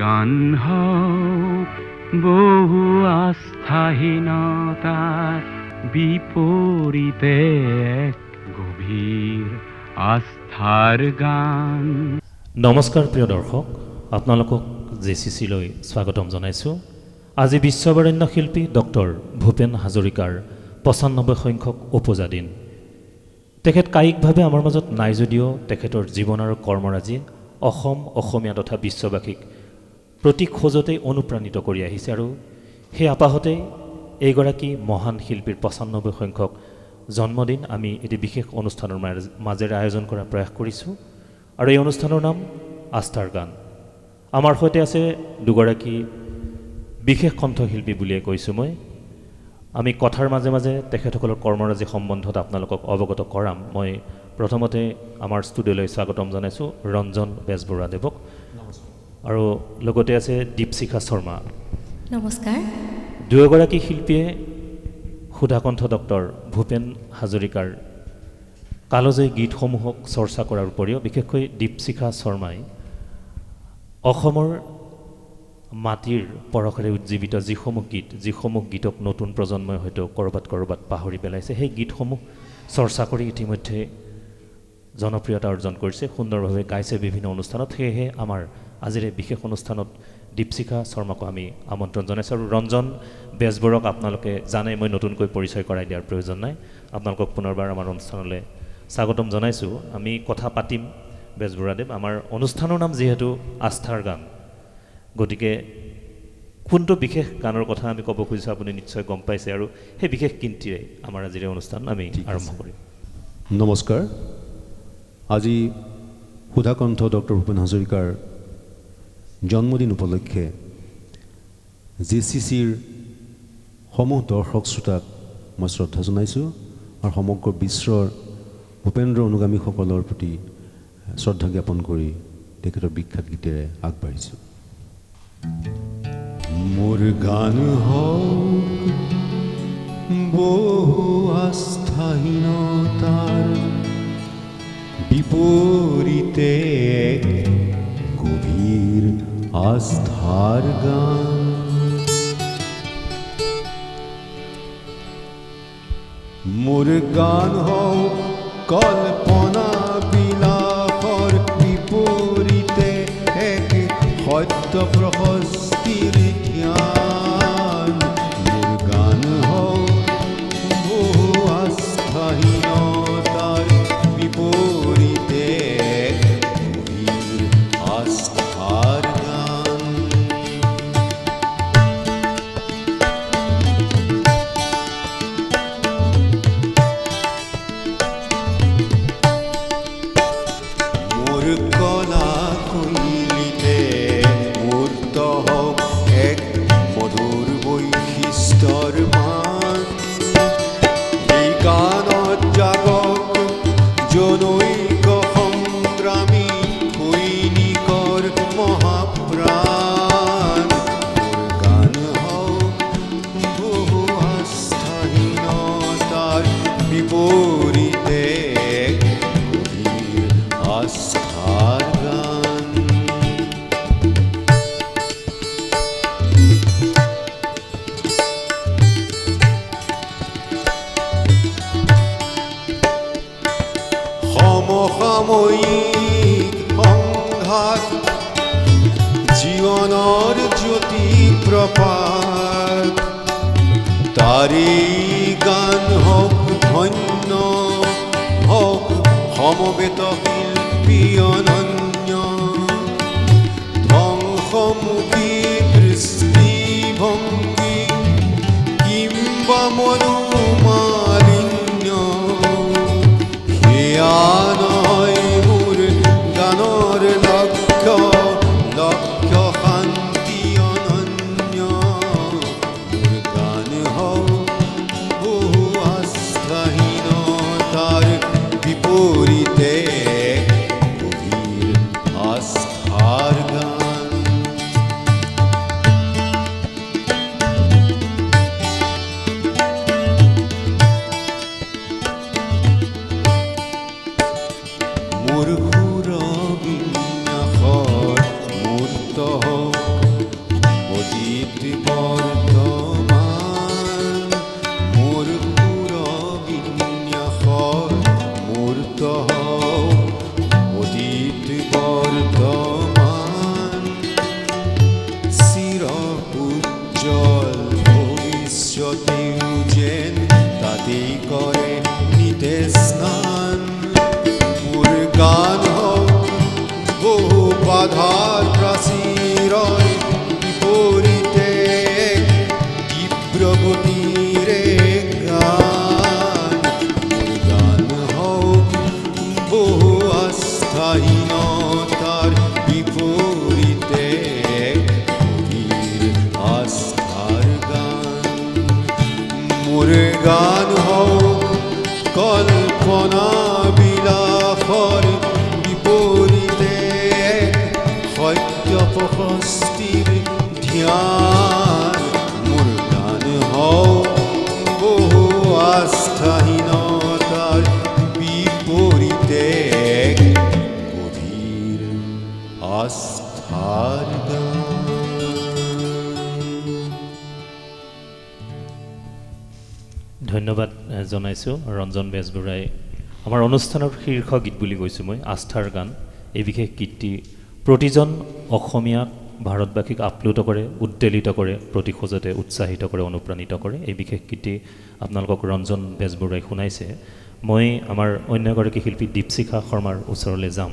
গান হোক বহু আস্থাহীনতাৰ বিপৰীতে এক গভীৰ আস্থাৰ গান। নমস্কাৰ প্ৰিয় দৰ্শক, আপোনালোকক JCC-লৈ স্বাগতম জনাইছোঁ। আজি বিশ্ববৰেণ্য শিল্পী ডক্টৰ ভূপেন হাজৰিকাৰ ৯৫ সংখ্যক ওপজা দিন। তেখেত কায়িকভাৱে আমাৰ মাজত নাই যদিও তেখেতৰ জীৱন আৰু কৰ্মৰাজি অসমীয়া তথা বিশ্ববাসীক প্ৰতি খোজতেই অনুপ্ৰাণিত কৰি আহিছে আৰু সেই আপাহতেই এইগৰাকী মহান শিল্পীৰ ৯৫ সংখ্যক জন্মদিন আমি এটি বিশেষ অনুষ্ঠানৰ মাজেৰে আয়োজন কৰাৰ প্ৰয়াস কৰিছোঁ আৰু এই অনুষ্ঠানৰ নাম আস্থাৰ গান। আমাৰ সৈতে আছে দুগৰাকী বিশেষ কণ্ঠশিল্পী বুলিয়ে কৈছোঁ মই। আমি কথাৰ মাজে মাজে তেখেতসকলৰ কৰ্মৰাজি সম্বন্ধত আপোনালোকক অৱগত কৰাম। মই প্ৰথমতে আমাৰ ষ্টুডিঅ'লৈ স্বাগতম জনাইছোঁ ৰঞ্জন বেজবৰুৱাদেৱক, আৰু লগতে আছে দীপশিখা শৰ্মা। নমস্কাৰ। দুয়োগৰাকী শিল্পীয়ে সুধাকণ্ঠ ডক্টৰ ভূপেন হাজৰিকাৰ কালজয়ী গীতসমূহক চৰ্চা কৰাৰ উপৰিও বিশেষকৈ দীপশিখা শৰ্মাই অসমৰ মাটিৰ পৰশেৰে উজ্জীৱিত যিসমূহ গীতক নতুন প্ৰজন্মই হয়তো ক'ৰবাত পাহৰি পেলাইছে, সেই গীতসমূহ চৰ্চা কৰি ইতিমধ্যে জনপ্ৰিয়তা অৰ্জন কৰিছে, সুন্দৰভাৱে গাইছে বিভিন্ন অনুষ্ঠানত। সেয়েহে আমাৰ আজিৰ এই বিশেষ অনুষ্ঠানত দীপশিখা শৰ্মাকো আমি আমন্ত্ৰণ জনাইছোঁ। আৰু ৰঞ্জন বেজবৰুৱাক আপোনালোকে জানে, মই নতুনকৈ পৰিচয় কৰাই দিয়াৰ প্ৰয়োজন নাই। আপোনালোকক পুনৰবাৰ আমাৰ অনুষ্ঠানলৈ স্বাগতম জনাইছোঁ। আমি কথা পাতিম বেজবৰুৱাদেৱ। আমাৰ অনুষ্ঠানৰ নাম যিহেতু আস্থাৰ গান, গতিকে কোনটো বিশেষ গানৰ কথা আমি ক'ব খুজিছোঁ আপুনি নিশ্চয় গম পাইছে, আৰু সেই বিশেষ কিন্তিৰে আমাৰ আজিৰ অনুষ্ঠান আমি আৰম্ভ কৰিম। নমস্কাৰ। আজি সুধাকণ্ঠ ডক্টৰ ভূপেন হাজৰিকাৰ জন্মদিন উপলক্ষে JCC-ৰ সমূহ দৰ্শক শ্ৰোতাক মই শ্ৰদ্ধা জনাইছোঁ আৰু সমগ্ৰ বিশ্বৰ ভূপেন্দ্ৰ অনুগামীসকলৰ প্ৰতি শ্ৰদ্ধা জ্ঞাপন কৰি তেখেতৰ বিখ্যাত গীতেৰে আগবাঢ়িছোঁ। মোৰ গান হওক বহু আস্থাহীনতাৰ বিপৰীতে এক গভীৰ আস্থাৰ গান। মোৰ গান হওক কল্পনা বিলাসৰ বিপৰীতে এক সত্য প্ৰশস্তিৰ জ্ঞান। মোৰ গান হওক বহু আস্থাহীনতাৰ বিপৰীতে এক গভীৰ আস্থাৰ গান। মোৰ কলা শৈলীতে মূৰ্ত হওক এক মধুৰ বৈশিষ্ট্যৰ মান। এই গানত জাগক জনৈক সংগ্ৰামী সৈনিকৰ মহাপ্ৰাণ। মোৰ গান হওক বহু আস্থাহীনতাৰ বিপৰীতে এক গভীৰ আস্থাৰ গান। সমসাময়িক সংঘাত জীৱনৰ জ্যোতি প্ৰপাত, তাৰে গান হওক ধন্য হওক সমবেত শিল্পী অনন্য। ধ্বংসমুখী দৃষ্টিভংগী কিম্বা মনোমালিন্য, সেয়া নহয় মোৰ গানৰ লক্ষ্য শান্তি অনন্য। মোৰ গান হওক বহু আস্থাহীনতাৰ বিপৰীতে গভীৰ হওক অতীত বৰ্তমান মোৰ সুৰবিন্যাসৰ মূৰ্ত হওক অতীত বৰ্তমান চিৰ উজ্জ্বল ভৱিষ্যতেও যেন তাতেই কৰে নিতে স্নান মোৰ গান হওক বহু বাধাৰ প্ৰাচীৰৰ বিপৰীতে তীব্ৰ গতিৰে গান মোৰ গান হওক বহু আস্থাহীনতাৰ বিপৰীতে গভীৰ আস্থাৰ গান মোৰ গান হওক কল্পনা বিলাসৰ বিপৰীতে সত্য প্ৰশস্তিৰ ধ্যান মোৰ গান হওক বহু আস্থাহীনতাৰ বিপৰীতে গভীৰ আস্থাৰ গান। ধন্যবাদ জনাইছোঁ ৰঞ্জন বেজবৰুৱাই আমাৰ অনুষ্ঠানৰ শীৰ্ষ গীত বুলি কৈছোঁ মই আস্থাৰ গান। এই বিশেষ গীতটি প্ৰতিজন অসমীয়াক ভাৰতবাসীক আপ্লুত কৰে, উদ্বেলিত কৰে, প্ৰতি খোজতে উৎসাহিত কৰে, অনুপ্ৰাণিত কৰে। এই বিশেষ গীতটি আপোনালোকক ৰঞ্জন বেজবৰুৱাই শুনাইছে। মই আমাৰ অন্য এগৰাকী শিল্পী দীপশিখা শৰ্মাৰ ওচৰলৈ যাম।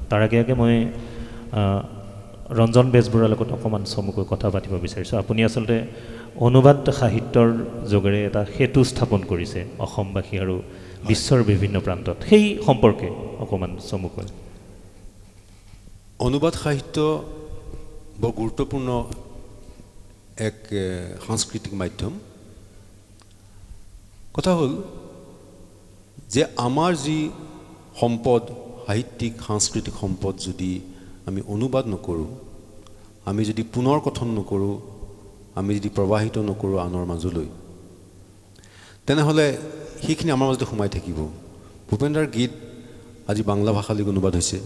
তাৰ আগে আগে মই ৰঞ্জন বেজবৰুৱাৰ লগত অকণমান চমুকৈ কথা পাতিব বিচাৰিছোঁ। আপুনি আচলতে অনুবাদ সাহিত্যৰ যোগেৰে এটা সেতু স্থাপন কৰিছে অসমবাসী আৰু বিশ্বৰ বিভিন্ন প্ৰান্তত, সেই সম্পৰ্কে অকণমান চমুকৈ। অনুবাদ সাহিত্য বৰ গুৰুত্বপূৰ্ণ এক সাংস্কৃতিক মাধ্যম। কথা হ'ল যে আমাৰ যি সম্পদ, সাহিত্যিক সাংস্কৃতিক সম্পদ যদি আমি অনুবাদ নকৰোঁ, আমি যদি পুনৰ কথন নকৰোঁ, আমি যদি প্ৰবাহিত নকৰোঁ আনৰ মাজলৈ, তেনেহ'লে সেইখিনি আমাৰ মাজতে সোমাই থাকিব। ভূপেনদাৰ গীত আজি বাংলা ভাষালৈ অনুবাদ হৈছে,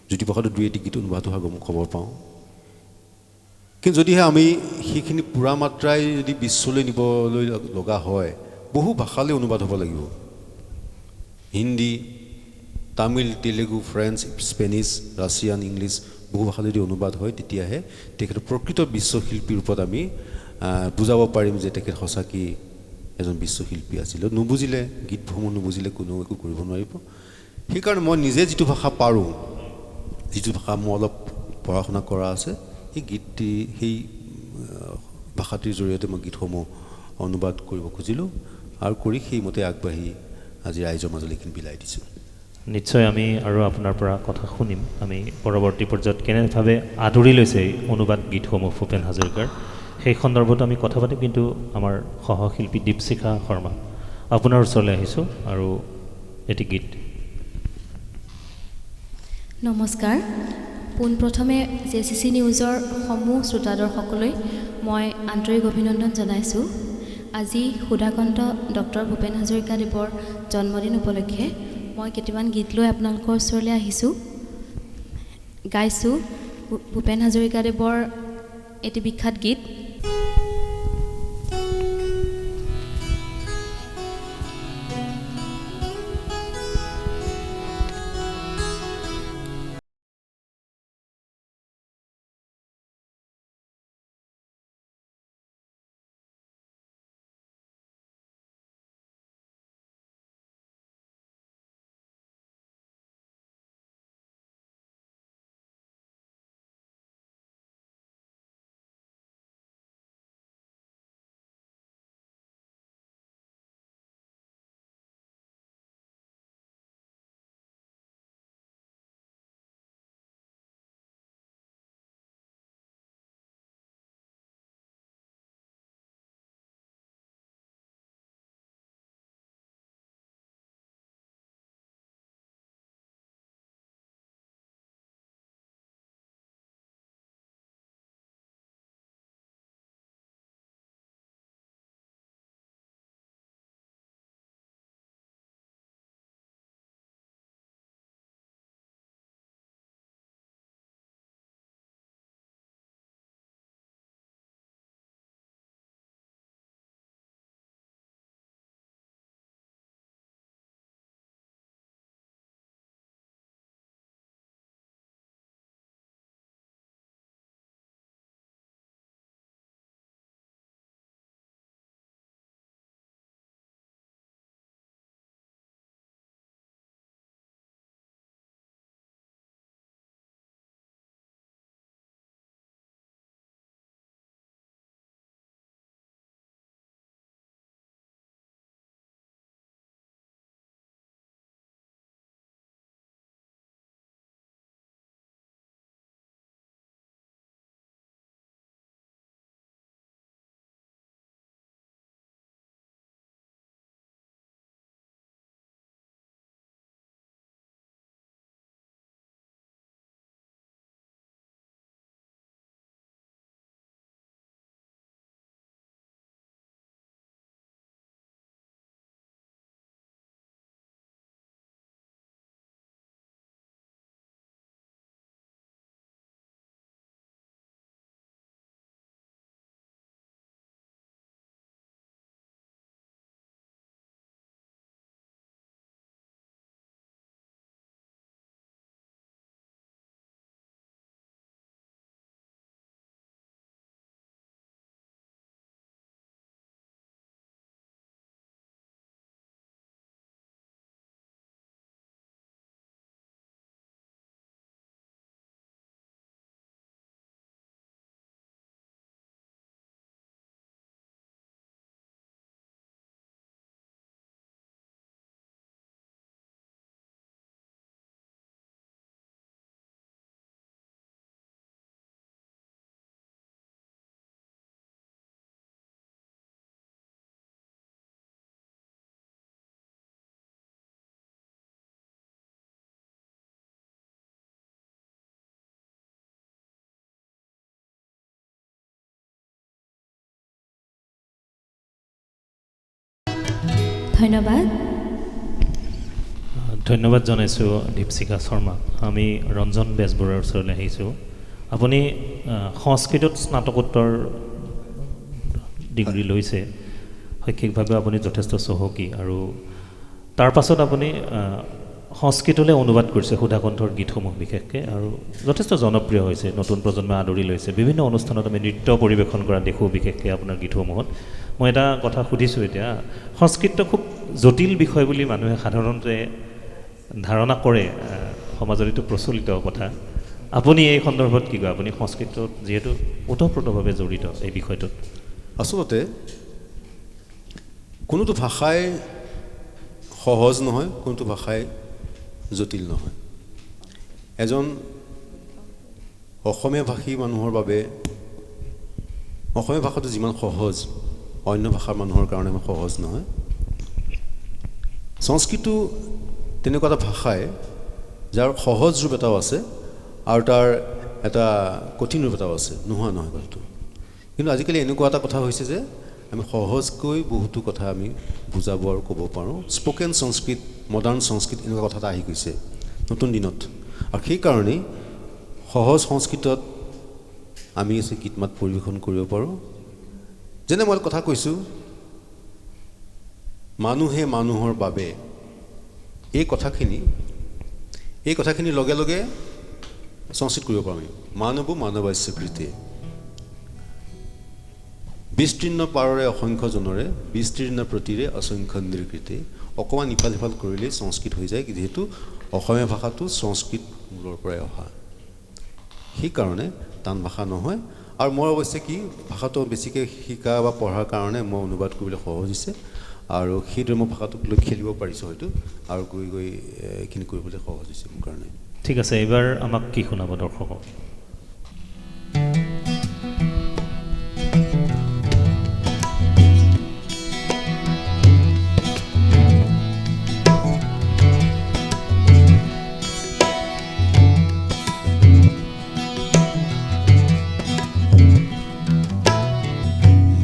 জ্যোতিপ্ৰসাদৰ দুই এটি গীত অনুবাদ হোৱা খবৰ পাওঁ। কিন্তু যদিহে আমি সেইখিনি পূৰা মাত্ৰাই যদি বিশ্বলৈ নিবলৈ লগা হয়, বহু ভাষালৈ অনুবাদ হ'ব লাগিব। Hindi, Tamil, Telugu, French, Spanish, Russian, English বহু ভাষালৈ যদি অনুবাদ হয়, তেতিয়াহে তেখেতৰ প্ৰকৃত বিশ্বশিল্পীৰ ৰূপত আমি বুজাব পাৰিম যে তেখেত সঁচাকৈ এজন বিশ্বশিল্পী আছিল। নুবুজিলে, গীতসমূহ নুবুজিলে কোনো একো কৰিব নোৱাৰিব। সেইকাৰণে মই নিজে যিটো ভাষা পাৰোঁ, যিটো ভাষা মোৰ অলপ পঢ়া শুনা কৰা আছে, সেই গীতটি সেই ভাষাটিৰ জৰিয়তে মই গীতসমূহ অনুবাদ কৰিব খুজিলোঁ আৰু কৰি সেইমতে আগবাঢ়ি আজি ৰাইজৰ মাজলৈ এইখিনি বিলাই দিছোঁ। নিশ্চয় আমি আৰু আপোনাৰ পৰা কথা শুনিম। আমি পৰৱৰ্তী পৰ্যায়ত কেনেভাৱে আদৰি লৈছে এই অনুবাদ গীতসমূহ ভূপেন হাজৰিকাৰ, সেই সন্দৰ্ভত আমি কথা পাতিম। কিন্তু আমাৰ সহশিল্পী দীপশিখা শৰ্মা, আপোনাৰ ওচৰলৈ আহিছোঁ আৰু এটি গীত। নমস্কাৰ। পোনপ্ৰথমে JCC নিউজৰ সমূহ শ্ৰোতাদৰ্শকলৈ মই আন্তৰিক অভিনন্দন জনাইছোঁ। আজি সুধাকণ্ঠ ডক্টৰ ভূপেন হাজৰিকাদেৱৰ জন্মদিন উপলক্ষে মই কেইটামান গীত লৈ আপোনালোকৰ ওচৰলৈ আহিছোঁ। গাইছোঁ ভূপেন হাজৰিকাদেৱৰ এটি বিখ্যাত গীত ধন্যবাদ। ধন্যবাদ জনাইছোঁ দীপশিখা শৰ্মা। আমি ৰঞ্জন বেজবৰুৱাৰ ওচৰলৈ আহিছোঁ। আপুনি সংস্কৃতত স্নাতকোত্তৰ ডিগ্ৰী লৈছে, শৈক্ষিকভাৱে আপুনি যথেষ্ট চহকী, আৰু তাৰ পাছত আপুনি সংস্কৃতলৈ অনুবাদ কৰিছে সুধাকণ্ঠৰ গীতসমূহ বিশেষকৈ, আৰু যথেষ্ট জনপ্ৰিয় হৈছে, নতুন প্ৰজন্মই আদৰি লৈছে। বিভিন্ন অনুষ্ঠানত আমি নৃত্য পৰিৱেশন কৰা দেখোঁ বিশেষকৈ আপোনাৰ গীতসমূহত। মই এটা কথা সুধিছোঁ এতিয়া, সংস্কৃত খুব জটিল বিষয় বুলি মানুহে সাধাৰণতে ধাৰণা কৰে, সমাজত এইটো প্ৰচলিত কথা। আপুনি এই সন্দৰ্ভত কি কয়? আপুনি সংস্কৃতত যিহেতু ওতঃপ্ৰোতভাৱে জড়িত এই বিষয়টোত। আচলতে কোনোটো ভাষাই সহজ নহয়, কোনোটো ভাষাই জটিল নহয়। এজন অসমীয়া ভাষী মানুহৰ বাবে অসমীয়া ভাষাটো যিমান সহজ, অন্য ভাষাৰ মানুহৰ কাৰণে ইমান সহজ নহয়। সংস্কৃতটো তেনেকুৱা এটা ভাষাই যাৰ সহজ ৰূপ এটাও আছে আৰু তাৰ এটা কঠিন ৰূপ এটাও আছে, নোহোৱা নহয় কথাটো। কিন্তু আজিকালি এনেকুৱা এটা কথা হৈছে যে আমি সহজকৈ বহুতো কথা আমি বুজাব আৰু ক'ব পাৰোঁ। স্পকেন সংস্কৃত, মডাৰ্ণ সংস্কৃত, এনেকুৱা কথা এটা আহি গৈছে নতুন দিনত। আৰু সেইকাৰণেই সহজ সংস্কৃতত আমি গীত মাত পৰিৱেশন কৰিব পাৰোঁ। যেনে মই কথা কৈছোঁ, মানুহে মানুহৰ বাবে, এই কথাখিনি লগে লগে সংস্কৃত কৰিব পাৰোঁ আমি। মানৱো মানৱাস্য কৃতে, বিস্তীৰ্ণ পাৰৰে অসংখ্য জনৰে, বিস্তীৰ্ণ প্ৰতিৰে অসংখ্য নিৰ্কৃতে। অকণমান ইফাল সিফাল কৰিলেই সংস্কৃত হৈ যায়, যিহেতু অসমীয়া ভাষাটো সংস্কৃত মূলৰ পৰাই অহা, সেইকাৰণে টান ভাষা নহয়। আৰু মোৰ অৱশ্যে কি, ভাষাটো বেছিকৈ শিকা বা পঢ়াৰ কাৰণে মই অনুবাদ কৰিবলৈ সহজ হৈছে, আৰু সেইদৰে মই ভাষাটোক লৈ খেলিব পাৰিছোঁ হয়তো, আৰু গৈ গৈ এইখিনি কৰিবলৈ সহজ হৈছে মোৰ কাৰণে। ঠিক আছে, এইবাৰ আমাক কি শুনাব দৰ্শকক?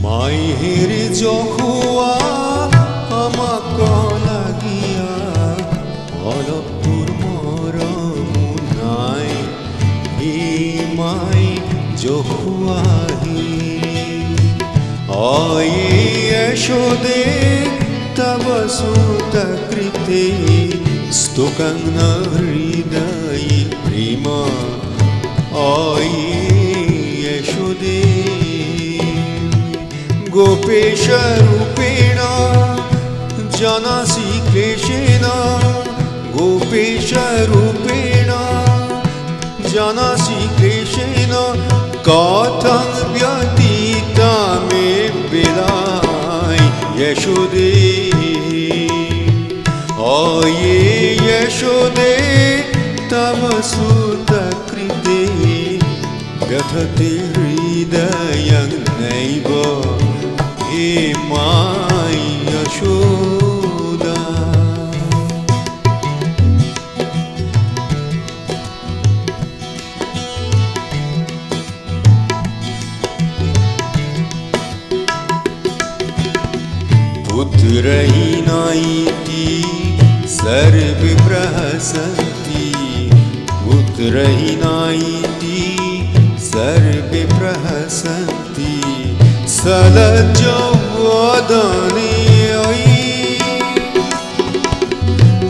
মাইহের জখুয়া আমাক লাগিয়া অলপ তোর মরম নাই, হে মাই জখুয়াহি আয়ে যশোদে তব সুত কৃতে স্তোকং হৃদয় প্রেম আয়ে যশোদে। গোপেশ রূপেণ জানাসি ক্লেশেন, গোপেশ রূপেণ জানাসি ক্লেশেন, কথং ব্যতীতা মে বেলাই যশোদে আয়ে যশোদে তব সুত কৃতে ব্যথতে হৃদয়ং নৈব হে মাই যশোদা। পুত্রহীনাইতি সর্বে প্রহসন্তি, পুত্রহীনাইতি সর্বে প্রহসন্তি, সলজ্জ বদনে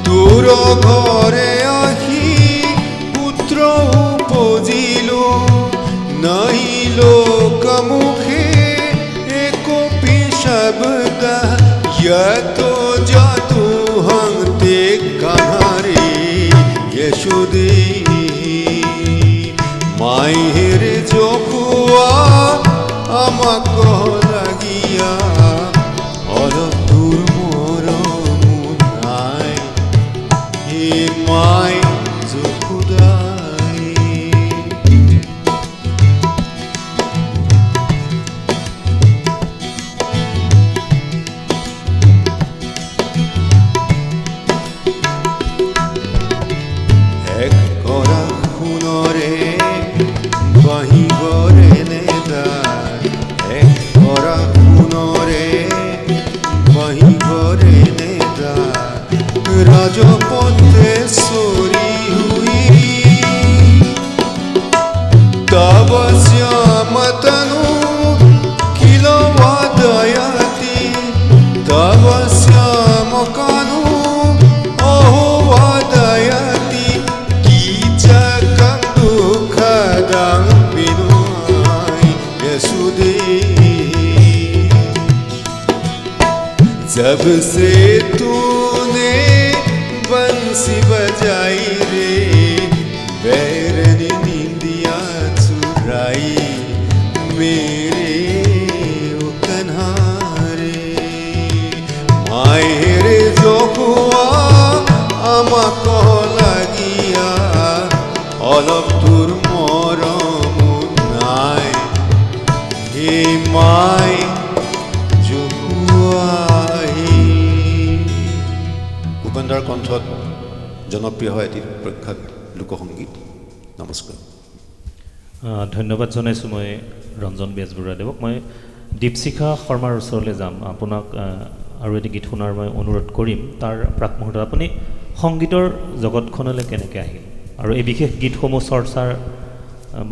তোর ঘরে আহি পুত্র উপজিল, নাই লোকমুখে একপি শব্দ যত যত হংতে কাহারে যশোদে। মায়ের জখুয়া আমাক লাগিয়া অলপ দূর মরম নাই, হে মাই জখুদাই। এক করা খুনরে বাহিবরে নেদার, এক করা খুনরে বাহিবরে নেদার, जब से तूने बंसी बजाई रे बैरनी नींदिया चुराई मेरे ओ कन्हारे मायरे जो हुआ আমাক লাগিয়া অলপ তোৰ মৰম নাই হে মাই জোকুৱাই। ভূপেন্দ্ৰৰ কণ্ঠত জনপ্ৰিয় হয় এটি প্ৰখ্যাত লোকসংগীত। নমস্কাৰ। ধন্যবাদ জনাইছোঁ মই ৰঞ্জন বেজবৰুৱাদেৱক। মই দীপশিখা শৰ্মাৰ ওচৰলৈ যাম, আপোনাক আৰু এটি গীত শুনাৰ মই অনুৰোধ কৰিম। তাৰ প্ৰাক মুহূৰ্তত আপুনি সংগীতৰ জগতখনলৈ কেনেকৈ আহিল আৰু এই বিশেষ গীতসমূহ চৰ্চাৰ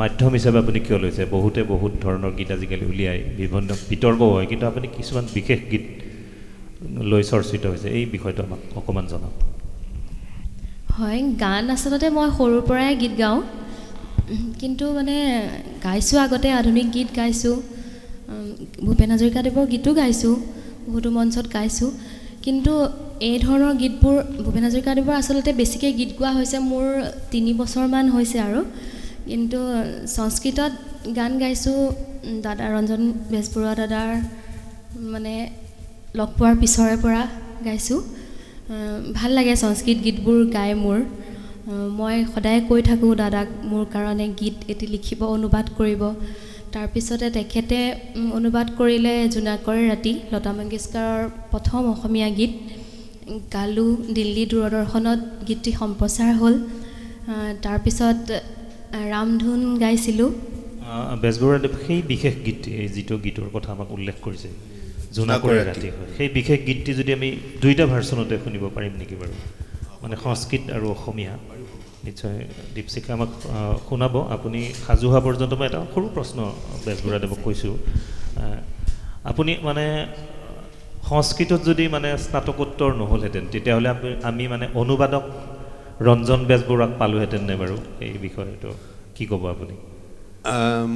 মাধ্যম হিচাপে আপুনি কিয় লৈছে? বহুতে বহুত ধৰণৰ গীত আজিকালি উলিয়াই, বিভিন্ন বিতৰ্কও হয়, কিন্তু আপুনি কিছুমান বিশেষ গীত লৈ চৰ্চিত হৈছে, এই বিষয়টো আমাক অকণমান জনাওক। হয়, গান আচলতে মই সৰুৰ পৰাই গীত গাওঁ, কিন্তু মানে গাইছোঁ আগতে আধুনিক গীত গাইছোঁ, ভূপেন হাজৰিকাদেৱৰ গীতো গাইছোঁ, বহুতো মঞ্চত গাইছোঁ, কিন্তু এই ধৰণৰ গীতবোৰ ভূপেন হাজৰিকাদেৱৰ আচলতে বেছিকৈ গীত গোৱা হৈছে মোৰ 3 বছৰমান হৈছে আৰু। কিন্তু সংস্কৃতত গান গাইছোঁ দাদা ৰঞ্জন বেজবৰুৱা দাদাৰ মানে লগ পোৱাৰ পিছৰে পৰা গাইছোঁ। ভাল লাগে সংস্কৃত গীতবোৰ গাই মোৰ। মই সদায় কৈ থাকোঁ দাদাক মোৰ কাৰণে গীত এটি লিখিব, অনুবাদ কৰিব। তাৰপিছতে তেখেতে অনুবাদ কৰিলে জোনাকৰে ৰাতি, লতা মংগেশকাৰৰ প্ৰথম অসমীয়া গীত গালোঁ। দিল্লী দূৰদৰ্শনত গীতটি সম্প্ৰচাৰ হ'ল। তাৰপিছত ৰামধুন গাইছিলোঁ। বেজবৰুৱাদেৱ, সেই বিশেষ গীতটি, এই যিটো গীতৰ কথা আমাক উল্লেখ কৰিছে জোনাকৰে ৰাতি, হয়, সেই বিশেষ গীতটি যদি আমি দুইটা ভাৰ্চনতে শুনিব পাৰিম নেকি বাৰু? মানে সংস্কৃত আৰু অসমীয়া। নিশ্চয় দীপশিখা আমাক শুনাব। আপুনি সাজু হোৱা পৰ্যন্ত মই এটা সৰু প্ৰশ্ন বেজবৰুৱাদেৱক কৈছোঁ। আপুনি মানে সংস্কৃতত যদি মানে স্নাতকোত্তৰ নহ'লহেঁতেন, তেতিয়াহ'লে আমি মানে অনুবাদক ৰঞ্জন বেজবৰুৱাক পালোহেঁতেন নে বাৰু? এই বিষয়টো কি ক'ব আপুনি?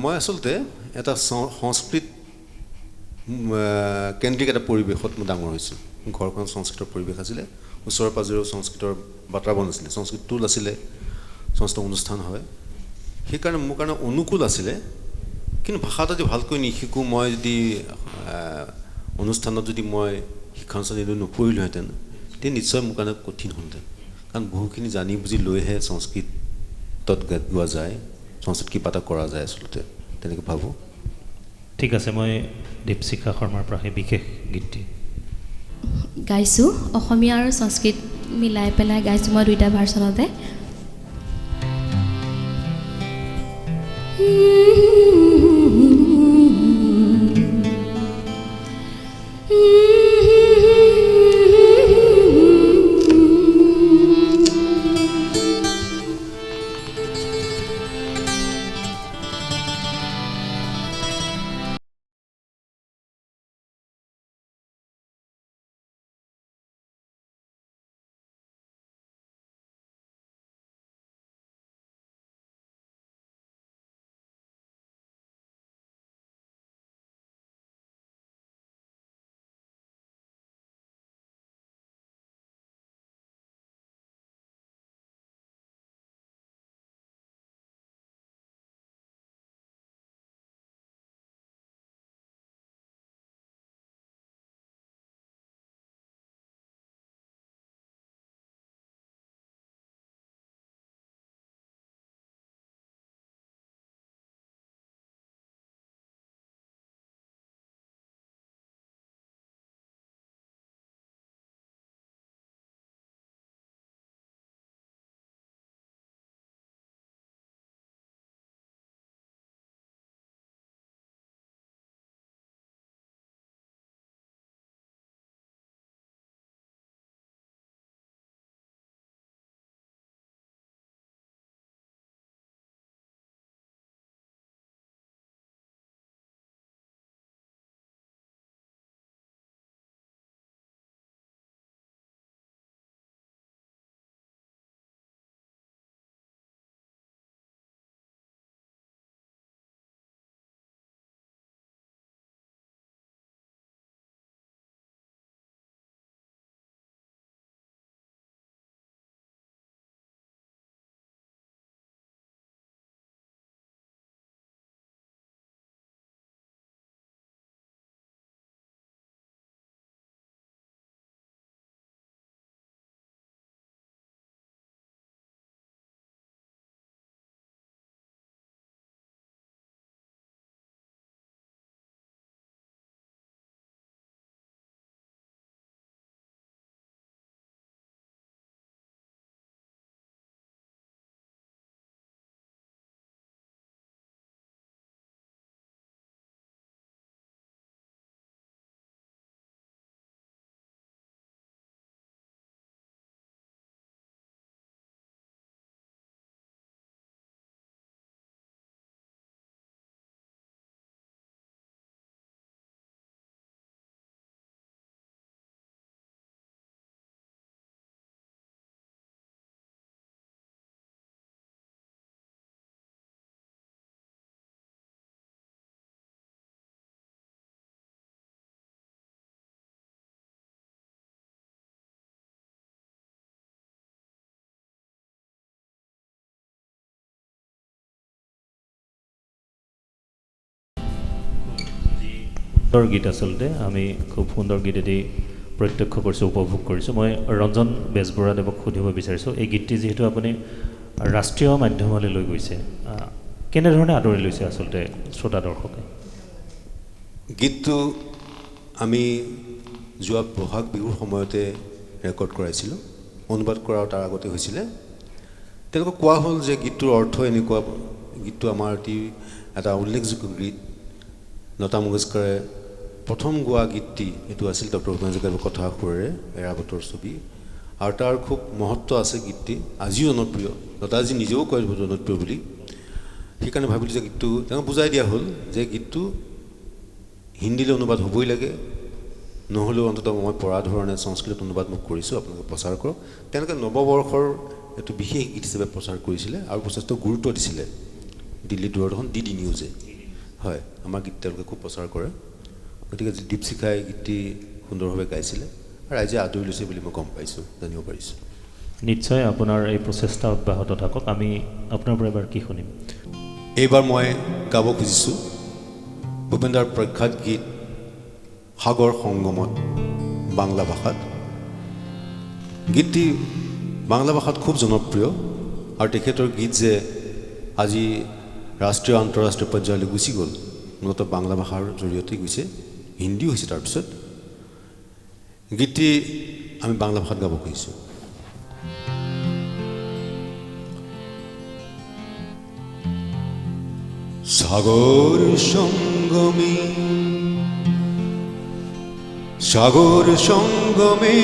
মই আচলতে এটা সংস্কৃত কেন্দ্ৰিক এটা পৰিৱেশত মই ডাঙৰ হৈছোঁ। ঘৰখন সংস্কৃতৰ পৰিৱেশ আছিলে, ওচৰে পাজৰেও সংস্কৃতৰ বাতাবৰণ আছিলে, সংস্কৃত টোল আছিলে, সংস্কৃত অনুষ্ঠান হয়, সেইকাৰণে মোৰ কাৰণে অনুকূল আছিলে। কিন্তু ভাষাটো যদি ভালকৈ নিশিকোঁ, মই যদি অনুষ্ঠানত যদি মই শিক্ষানুষ্ঠান নপঢ়িলোহেঁতেন, তেতিয়া নিশ্চয় মোৰ কাৰণে কঠিন হ'লহেঁতেন। কাৰণ বহুখিনি জানি বুজি লৈহে সংস্কৃতত গোৱা যায়, সংস্কৃত কিবা এটা কৰা যায় আচলতে, তেনেকৈ ভাবোঁ। ঠিক আছে, মই দীপশিখা শৰ্মাৰ পৰা সেই বিশেষ গীতটি গাইছোঁ। অসমীয়া আৰু সংস্কৃত মিলাই পেলাই গাইছোঁ মই দুইটা ভাৰ্চনতে। সুন্দৰ গীত আচলতে আমি খুব সুন্দৰ গীত এটি প্ৰত্যক্ষ কৰিছোঁ, উপভোগ কৰিছোঁ। মই ৰঞ্জন বেজবৰুৱাদেৱক সুধিব বিচাৰিছোঁ, এই গীতটি যিহেতু আপুনি ৰাষ্ট্ৰীয় মাধ্যমলৈ লৈ গৈছে, কেনেধৰণে আদৰি লৈছে আচলতে শ্ৰোতা দৰ্শকে? গীতটো আমি যোৱা বহাগ বিহুৰ সময়তে ৰেকৰ্ড কৰাইছিলোঁ, অনুবাদ কৰাও তাৰ আগতে হৈছিলে। তেনেকুৱা কোৱা হ'ল যে গীতটোৰ অৰ্থ এনেকুৱা, গীতটো আমাৰ অতি এটা উল্লেখযোগ্য গীত। লতা মংগেশকাৰে প্ৰথম গোৱা গীতটি এইটো আছিল ডক্টৰ ভূপেন হাজৰিকাৰ কথা সুৰেৰে এৰাবতৰ ছবি, আৰু তাৰ খুব মহত্ব আছে গীতটি, আজিও জনপ্ৰিয়। লতাজী নিজেও কয় জনপ্ৰিয় বুলি। সেইকাৰণে ভাবিলোঁ যে গীতটো তেওঁক বুজাই দিয়া হ'ল যে গীতটো হিন্দীলৈ অনুবাদ হ'বই লাগে, নহ'লেও অন্ততঃ মই পৰা ধৰণে সংস্কৃতত অনুবাদ মোক কৰিছোঁ, আপোনালোকে প্ৰচাৰ কৰক। তেওঁলোকে নৱবৰ্ষৰ এইটো বিশেষ গীত হিচাপে প্ৰচাৰ কৰিছিলে আৰু যথেষ্ট গুৰুত্ব দিছিলে। দিল্লী দূৰদৰ্শন DD নিউজে, হয়, আমাৰ গীত তেওঁলোকে খুব প্ৰচাৰ কৰে। গতিকে দীপশিখাই গীতটি সুন্দৰভাৱে গাইছিলে আৰু ৰাইজে আদৰি লৈছে বুলি মই গম পাইছোঁ, জানিব পাৰিছোঁ। নিশ্চয় আপোনাৰ এই প্ৰচেষ্টা অব্যাহত থাকক। আমি আপোনাৰ পৰা এবাৰ কি শুনিম? এইবাৰ মই গাব খুজিছোঁ ভূপেনদাৰ প্ৰখ্যাত গীত সাগৰ সংগমত, বাংলা ভাষাত। গীতটি বাংলা ভাষাত খুব জনপ্ৰিয় আৰু তেখেতৰ গীত যে আজি ৰাষ্ট্ৰীয় আন্তঃৰাষ্ট্ৰীয় পৰ্যায়লৈ গুচি গ'ল, মূলতঃ বাংলা ভাষাৰ জৰিয়তে গৈছে, হিন্দীও হৈছে তাৰপিছত। গীতটি আমি বাংলা ভাষাত গাব খুজিছোঁ। সাগর সঙ্গমে, সাগর সঙ্গমে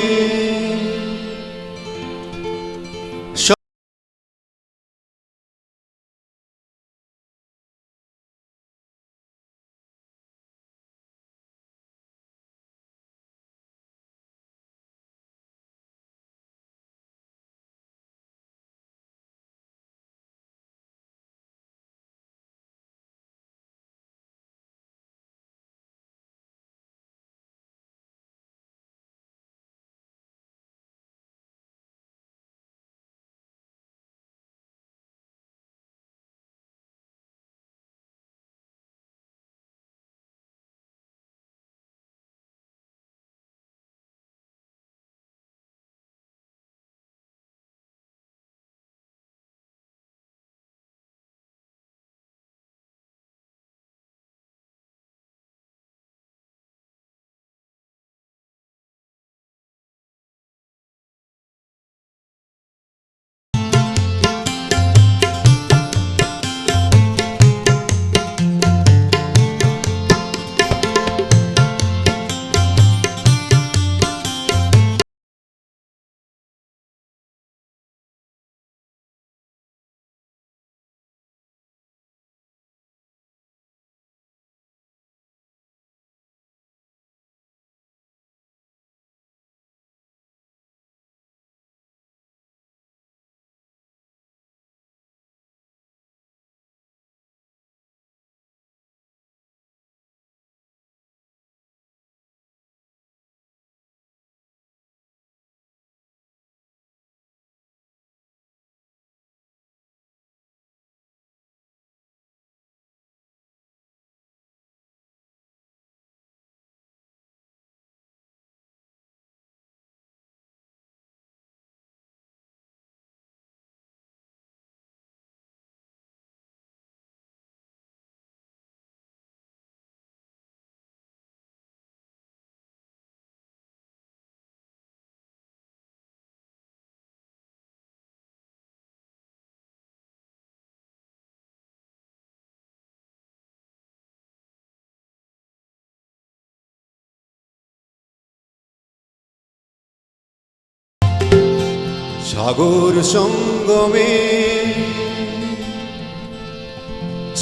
সাগর সঙ্গমে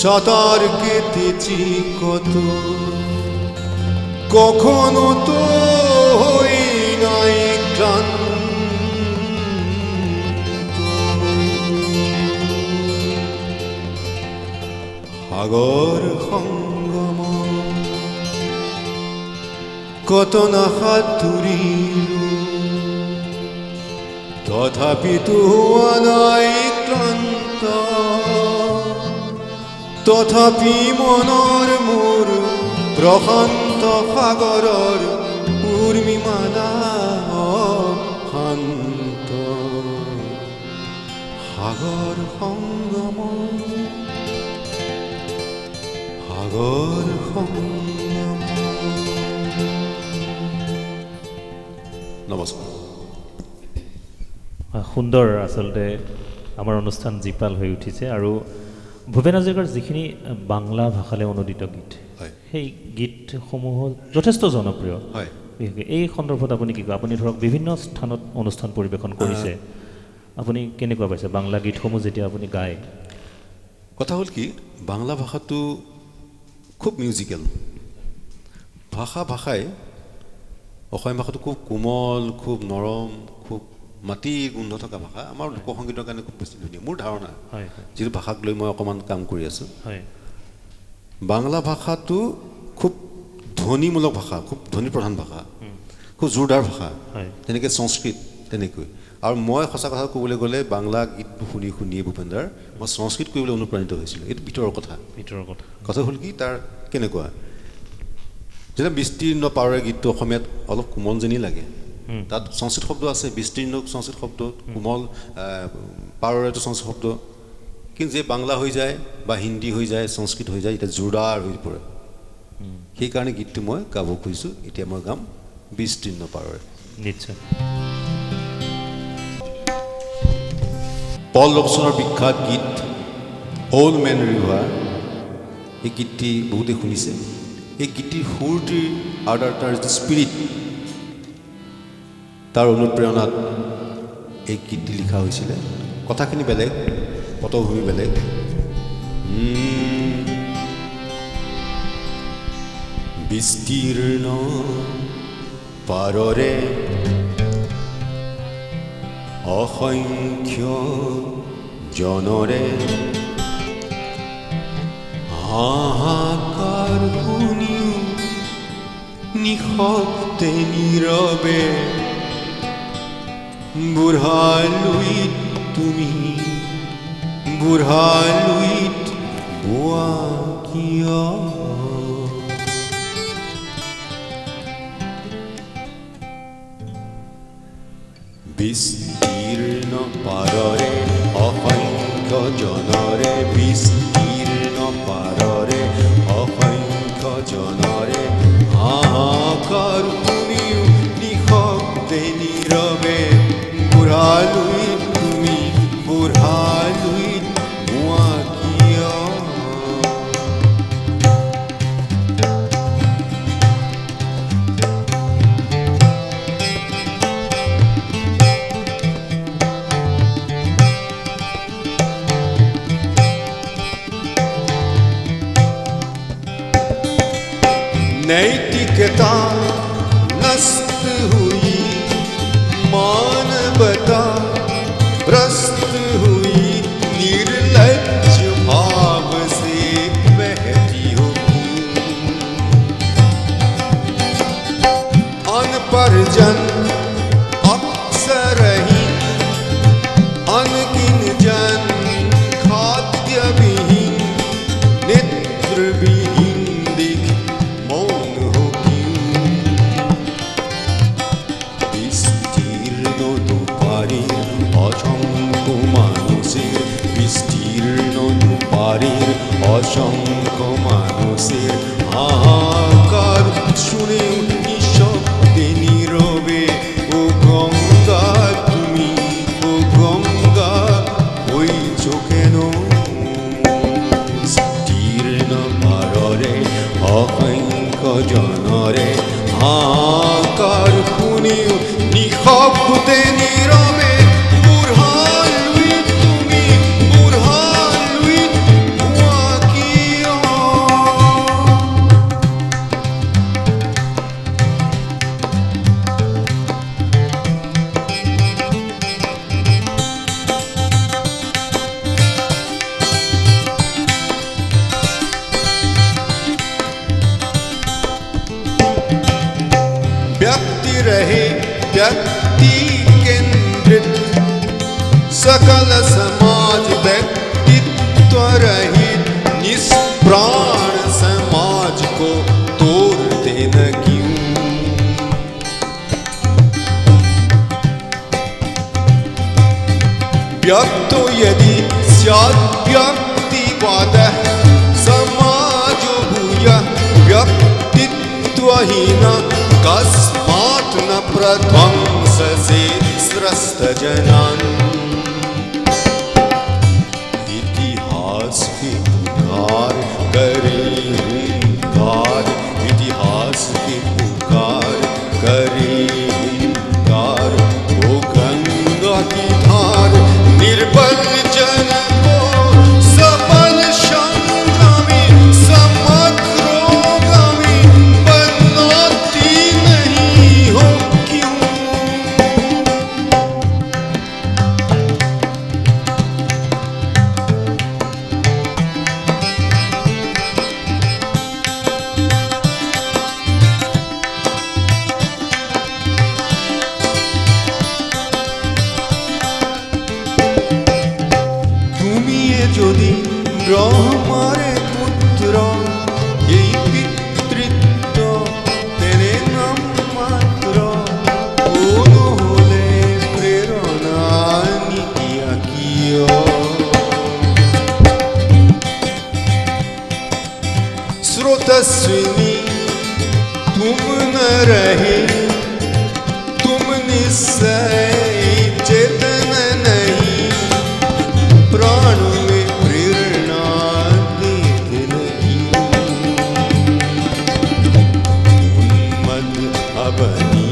সাঁতার কেটেছি কত, কখনো তো হই নাই ক্লান্ত। সাগর সংগম কত না সাঁতুৰিলো, তথাপিতো হোৱা নাই ক্লান্ত। তথাপি মনৰ মোৰ প্ৰশান্ত অনন্ত সাগৰৰ উৰ্মিমালা শান্ত সাগৰ সংগম সাগৰ সংগম। নমস্কাৰ। সুন্দৰ আচলতে আমাৰ অনুষ্ঠান জীপাল হৈ উঠিছে আৰু ভূপেন হাজৰিকাৰ যিখিনি বাংলা ভাষালৈ অনুদিত গীত সেই গীতসমূহ যথেষ্ট জনপ্ৰিয় হয়। বিশেষকৈ এই সন্দৰ্ভত আপুনি কি কয়? আপুনি ধৰক বিভিন্ন স্থানত অনুষ্ঠান পৰিৱেশন কৰিছে, আপুনি কেনেকুৱা পাইছে বাংলা গীতসমূহ যেতিয়া আপুনি গায়? কথা হ'ল কি, বাংলা ভাষাটো খুব মিউজিকেল ভাষাই অসমীয়া ভাষাটো খুব কোমল, খুব নৰম, খুব মাটিৰ গোন্ধ থকা ভাষা। আমাৰ লোকসংগীতৰ কাৰণে খুব বেছি ধুনীয়া মোৰ ধাৰণা, যিটো ভাষাক লৈ মই অকণমান কাম কৰি আছোঁ। বাংলা ভাষাটো খুব ধ্বনিমূলক ভাষা, খুব ধ্বনি প্ৰধান ভাষা, খুব জোৰদাৰ ভাষা, তেনেকৈ সংস্কৃত তেনেকৈ। আৰু মই সঁচা কথা ক'বলৈ গ'লে বাংলা গীতটো শুনিয়ে ভূপেনদাৰ মই সংস্কৃত কৰিবলৈ অনুপ্ৰাণিত হৈছিলোঁ। এইটো ভিতৰৰ কথা। কথা হ'ল কি, তাৰ কেনেকুৱা যেতিয়া বিস্তীৰ্ণ পাৰৰে গীতটো অসমীয়াত অলপ কোমল যেনি লাগে, তাত সংস্কৃত শব্দ আছে, বিস্তীৰ্ণ সংস্কৃত শব্দ, কোমল পাৰৰেটো সংস্কৃত শব্দ, কিন্তু যে বাংলা হৈ যায় বা হিন্দী হৈ যায়, সংস্কৃত হৈ যায়, এতিয়া জোৰদাৰ হৈ পৰে। সেইকাৰণে গীতটো মই গাব খুজিছোঁ। এতিয়া মই গাম বিস্তীৰ্ণ পাৰৰে। নিশ্চয়। পল ৰবচনৰ বিখ্যাত গীত অ'ল্ড মেন ৰিভাৰ, এই গীতটি বহুতে শুনিছে। এই গীতটিৰ সুৰটিৰ আৰু তাৰ যিটো স্পিৰিট, তাৰ অনুপ্ৰেৰণাত এই গীতটি লিখা হৈছিলে। কথাখিনি বেলেগ, পটভূমি বেলেগ। বিস্তীৰ্ণ পাৰৰে অসংখ্য জনৰে হাহাকাৰ শুনিও নিশব্দে নীৰৱে বুঢ়ালুইত তুমি বুঢ়ালুইত বোৱা কিয়? বিস্তীৰ্ণ পাৰৰে অসংখ্য জনৰে, বিস্তীৰ্ণ পাৰৰে অসংখ্য জনৰে হাহাকাৰ শুনিও নিশব্দে নীৰৱে বুঢ়ালুইত তুমি বুঢ়ালুইত বোৱা কিয়? नैतिकता नष्ट हुई, मानवता भ्रष्ट हुई, निर्लज्ज भाव से बहती होगी। अनपढ़ जन अक्षरहीन, अनगिन जन खाद्य विहीन, नेत्र विहीन दिख मौन होगी। বিস্তীর্ণ দুপারের অসংখ্য মানুষের, বিস্তীর্ণ দুপারের অসংখ্য মানুষের হাহাকার শুনে নিঃশব্দে নীরবে ও গঙ্গা তুমি ও গঙ্গা হইছ কেন? বিস্তীর্ণ পাররে অসংখ্য জনরে হাহাকাৰ শুনিও নিশব্দে নীৰৱে বুঢ়ালুইত তুমি বুঢ়ালুইত বোৱা কিয়? व्यक्ति रहे व्यक्ति केंद्रित, सकल समाज व्यक्तित्व रहित, निष्प्राण समाज को तोड़ देना न कस्मात् न प्रध्वंससे स्रस्तजनान् इतिहास की पुकार करे हुंकार इतिहास की पुकार करे हुंकार वो गंगा की धार निर्बल जन को सबल संग्रामी समग्रोगामी बनाती नहीं हो क्यों যদি ব্রহ্মারে পুত্র এই পিতৃত্ব তেরে নাম মাত্র কোন হলে প্রেরণা নিতিয়া কিয় स्रोतस्विनी तुम न रहे तुम निश्चय चेतन नहीं प्राण में प्रेरणा देते नहीं उन्मद अबनी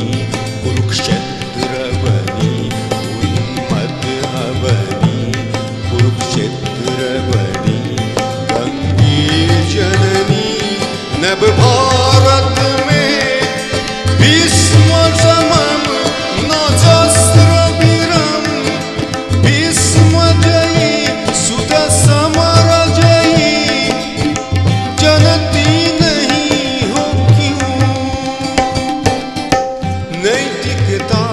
कुरुक्षेत्र बनी उन्मद अबनी कुरुक्षेत्र बनी गंगीर जननी नभ भारत में भीष्म समम नजस्त्र विरम भीष्म जयी सुत समर जयी जनती नहीं हो क्यों नैतिकता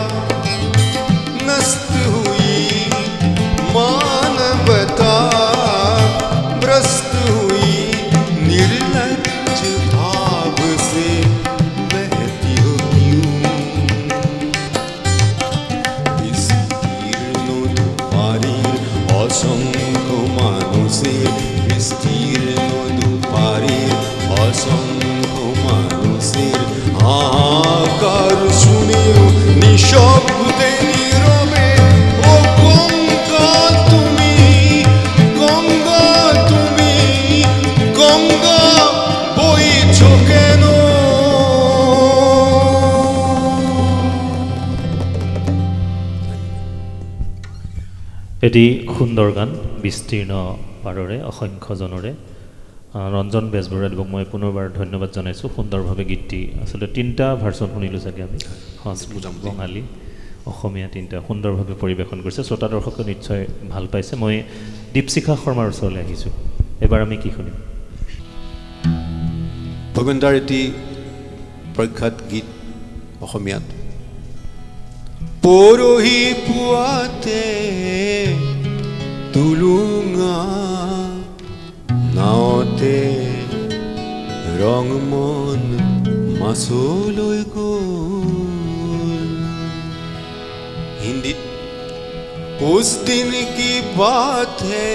नष्ट हुई मानवता भ्रष्ट हुई निर्लज्ज भाव से बहती हो क्यों विस्तीर्ण दुपारीर असंख्य मानुषेर विस्तीर्ण दुपारीर असंख्य मानुषेर हाहाकार শুনেও নিঃশব্দে নীরবে ও গঙ্গা তুমি গঙ্গা বইছো কেন এটি সুন্দৰ গান বিস্তীৰ্ণ পাৰৰে অসংখ্যজনৰে ৰঞ্জন বেজবৰুৱাদেৱক মই পুনৰবাৰ ধন্যবাদ জনাইছোঁ সুন্দৰভাৱে গীতটি আচলতে তিনিটা ভাৰ্চন শুনিলোঁ চাগে আমি সংস্কৃত বঙালী অসমীয়া তিনিটা সুন্দৰভাৱে পৰিৱেশন কৰিছে শ্ৰোতা দৰ্শকে নিশ্চয় ভাল পাইছে মই দীপশিখা শৰ্মাৰ ওচৰলৈ আহিছোঁ এবাৰ আমি কি শুনিম ভূপেন্দাৰ এটি প্ৰখ্যাত গীত অসমীয়াত পৰহি পুৱাতে তুলুঙা নাওতে ৰং মন মাছলৈ গ'ল হিন্দীত उस दिन की बात है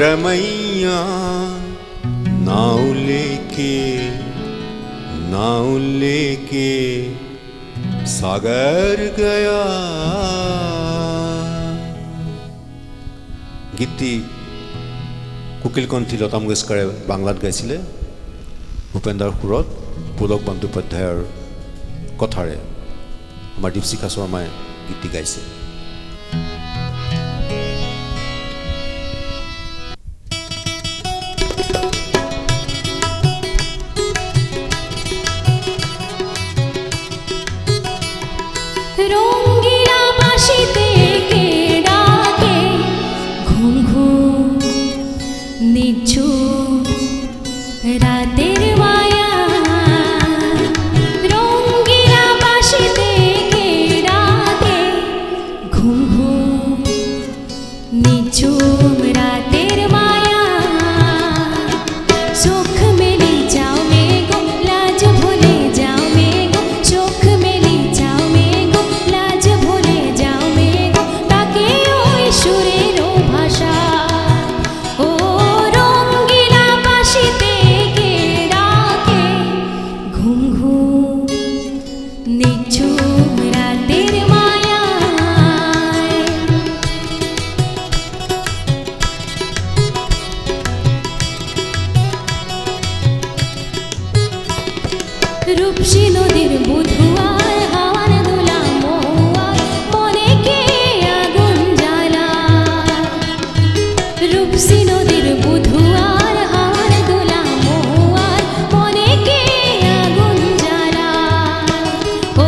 रमैया नाव लेके सागर गया গীতটি কোকিলকণ্ঠী লতা মংগেশকাৰে বাংলাত গাইছিলে ভূপেন্দাৰ সুৰত পুলক বন্দ্যোপাধ্যায়ৰ কথাৰে আমাৰ দীপশিখা শৰ্মাই গীতটি গাইছে রূপসী নদীর বুধুয়ার হাওয়ার দোলা মহুয়ার মনে কে আগুন জ্বালা রূপসী নদীর বুধুয়ার হাওয়ার দোলা মহুয়ার মনে কে আগুন জ্বালা ও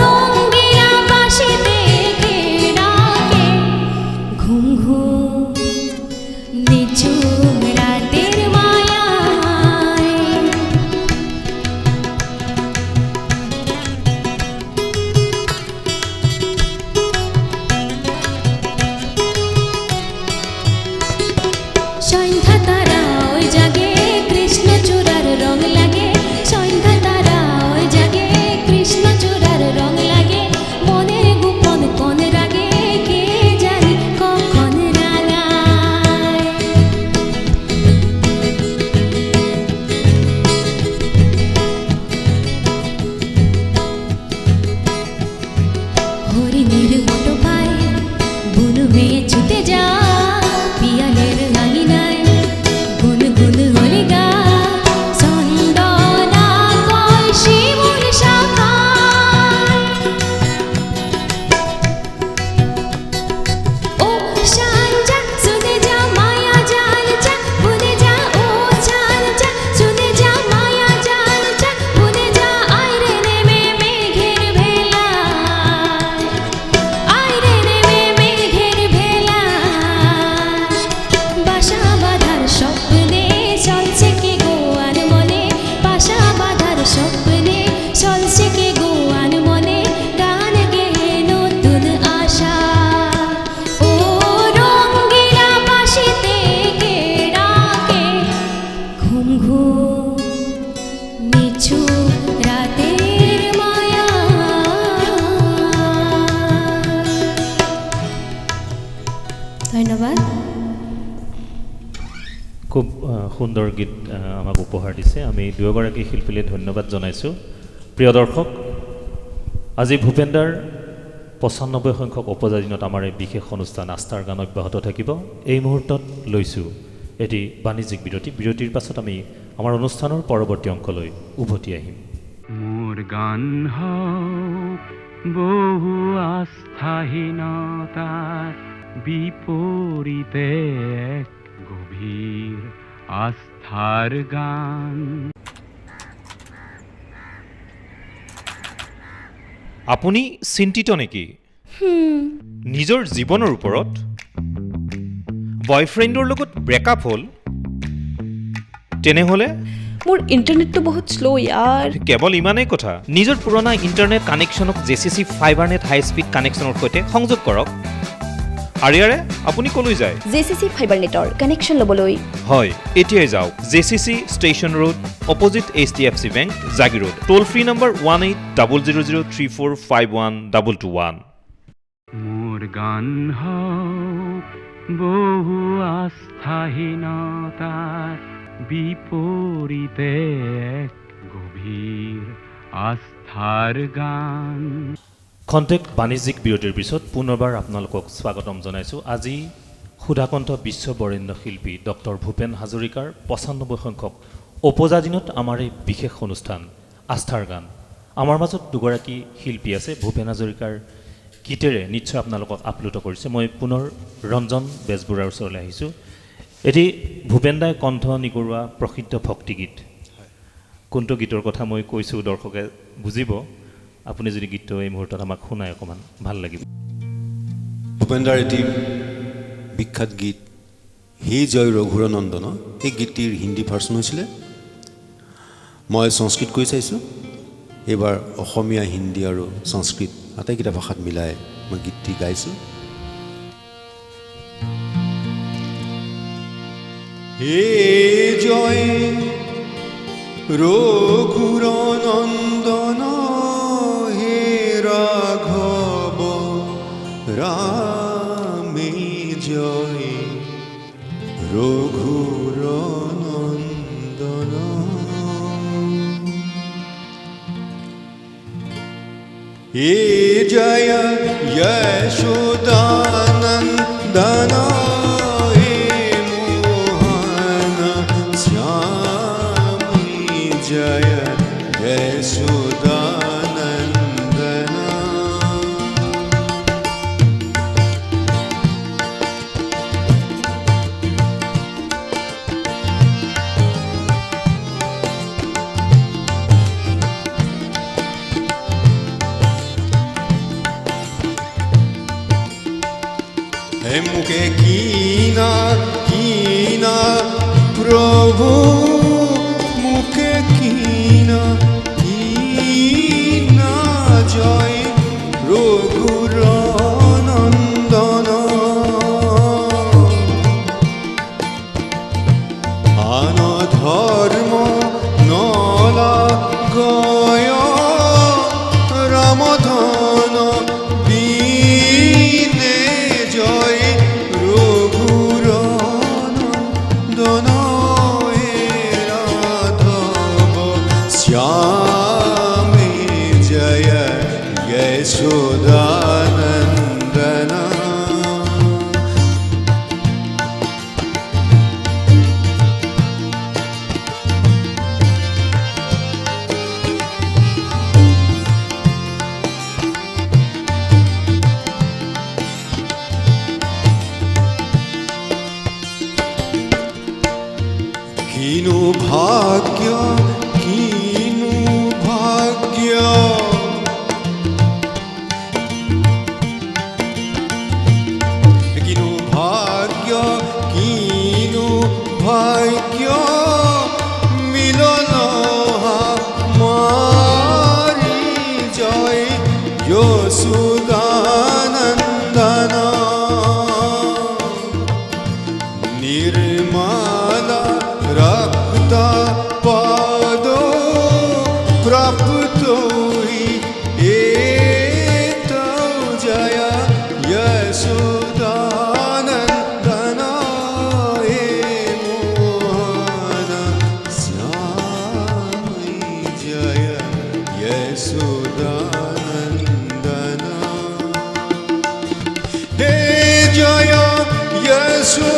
রঙ্গিলা বাঁশিতে কে ডাকে ঘুম ঘুম নিঝুম রাতের মায়ায় সন্ধ্যা তারা ওই জাগে কৃষ্ণচূড়ার রং লাগে সন্ধ্যা তারা ওই জাগে কৃষ্ণচূড়ার রং লাগে মনের গোপন কোন রাগে কে জানি কখন রাঙায় হরিণীর মতো পায় বুনু মেয়ে ছুটে যা পিয়ালের আঙিনায় গুন গুন হলে গা চন্দনা কয় শিমুল শাখায় ও সাঞ্জা শুনে যা মায়া জাল যা ভুলে যা ও সাঞ্জা শুনে যা মায়া জাল যা ভুলে যা আইরে নেমে মেঘের ভেলা আইরে নেমে মেঘের ভেলা বাসা বাঁধার স্বপ্নে চলছে কে গোয়ার মনে বাসা বাঁধার স্বপ্নে চলছে কে গোয়ার মনে গান গেয়ে নতুন আশা ও রঙ্গিলা বাঁশিতে কে ডাকে ঘুম ঘুম নিঝু রাতের মায়া ধন্যবাদ খুব সুন্দৰ গীত আমাক উপহাৰ দিছে আমি দুয়োগৰাকী শিল্পীলৈ ধন্যবাদ জনাইছোঁ প্ৰিয় দৰ্শক আজি ভূপেনদাৰ ৯৫ সংখ্যক উপজা দিনত আমাৰ এই বিশেষ অনুষ্ঠান আস্থাৰ গান অব্যাহত থাকিব এই মুহূৰ্তত লৈছোঁ এটি বাণিজ্যিক বিৰতিৰ পাছত আমি আমাৰ অনুষ্ঠানৰ পৰৱৰ্তী অংশলৈ উভতি আহিম মোৰ গান হওক বহু আস্থাহীনতাৰ বিপৰীতে এক গভীৰ আস্থাৰ গান আপুনি চিন্তিত নেকি নিজৰ জীৱনৰ ওপৰত বয়ফ্ৰেণ্ডৰ লগত ব্ৰেকআপ হ'ল তেনেহ'লে মোৰ ইণ্টাৰনেটটো বহুত শ্ল' ইয়াৰ কেৱল ইমানেই কথা নিজৰ পুৰণা ইণ্টাৰনেট কানেকশ্যনক জেচিচি ফাইবাৰনেট হাই স্পীড কানেকশ্যনৰ সৈতে সংযোগ কৰক আৰু ইয়াৰে আপুনি ক'লৈ যায় জেচিচি ফাইবাৰনেটৰ কানেকশ্যন ল'বলৈ হয় এতিয়াই যাওক JCC station road opposite HDFC bank জাগি ৰোড টোল ফ্ৰী নম্বৰ 180003451221 মোৰ গান হওক বহু আস্থাহীনতাৰ বিপৰীতে এক গভীৰ আস্থাৰ গান খন্তেক বাণিজ্যিক বিৰতিৰ পিছত পুনৰবাৰ আপোনালোকক স্বাগতম জনাইছোঁ আজি সুধাকণ্ঠ বিশ্ব বৰেণ্য শিল্পী ডক্টৰ ভূপেন হাজৰিকাৰ ৯৫ সংখ্যক উপজা দিনত আমাৰ এই বিশেষ অনুষ্ঠান আস্থাৰ গান আমাৰ মাজত দুগৰাকী শিল্পী আছে ভূপেন হাজৰিকাৰ গীতেৰে নিশ্চয় আপোনালোকক আপ্লুত কৰিছে মই পুনৰ ৰঞ্জন বেজবৰুৱাৰ ওচৰলৈ আহিছোঁ এটি ভূপেন দাই কণ্ঠ নিগৰুৱা প্ৰসিদ্ধ ভক্তিগীত কোনটো গীতৰ কথা মই কৈছোঁ দৰ্শকে বুজিব আপুনি যদি গীতটো এই মুহূৰ্তত আমাক শুনাই অকণমান ভাল লাগিব ভূপেনদাৰ এটি বিখ্যাত গীত হে জয় ৰঘুৰ নন্দন এই গীতটিৰ হিন্দী ভাৰ্চন হৈছিলে মই সংস্কৃত কৈ চাইছোঁ এইবাৰ অসমীয়া হিন্দী আৰু সংস্কৃত আটাইকেইটা ভাষাত মিলাই মই গীতটি গাইছোঁ হে জয় ৰঘুৰ নন্দন হে ৰাঘৱ ৰামে জয় ৰঘুৰ নন্দন হে জয় যশোদানন্দন হে মোহন শ্যাম জয় यशोदानन्दना हे मुके कीना कीना प्रभु मुके कीना कीना जय रघुर नंदन आन धर्म नला गय रामधन बीने जय रघुर नंदन राधव श्यामे जय यशोदानन्दना कीनु भाग्य कीनु भाग्य कीनु भाग्य कीनु भाग्य मिलन मारी जय यशोदानन्दना निर्मला रक्ता पादो प्राप्तो हि एतौ जय यशोदानन्दना हे मोहन श्यामै जय यशोदानन्दना हे जय यशोदानन्दना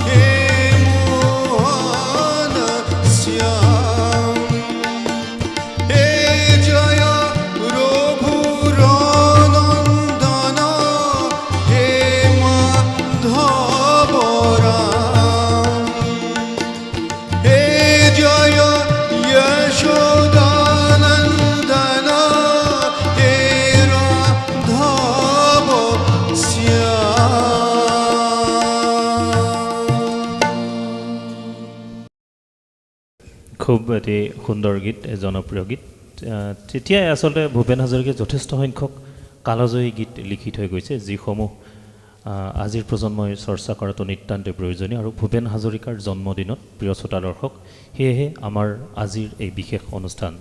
हे मोहन श्याम हे जय रघुर नन्दना हे माधव राम हे जय यशोदानन्दना हे राधव খুব এটি সুন্দৰ গীত, জনপ্ৰিয় গীত। তেতিয়াই আচলতে ভূপেন হাজৰিকাই যথেষ্ট সংখ্যক কালজয়ী গীত লিখি থৈ গৈছে, যিসমূহ আজিৰ প্ৰজন্মই চৰ্চা কৰাটো নিতান্তই প্ৰয়োজনীয়। আৰু ভূপেন হাজৰিকাৰ জন্মদিনত প্ৰিয় শ্ৰোতা দৰ্শক, সেয়েহে আমাৰ আজিৰ এই বিশেষ অনুষ্ঠান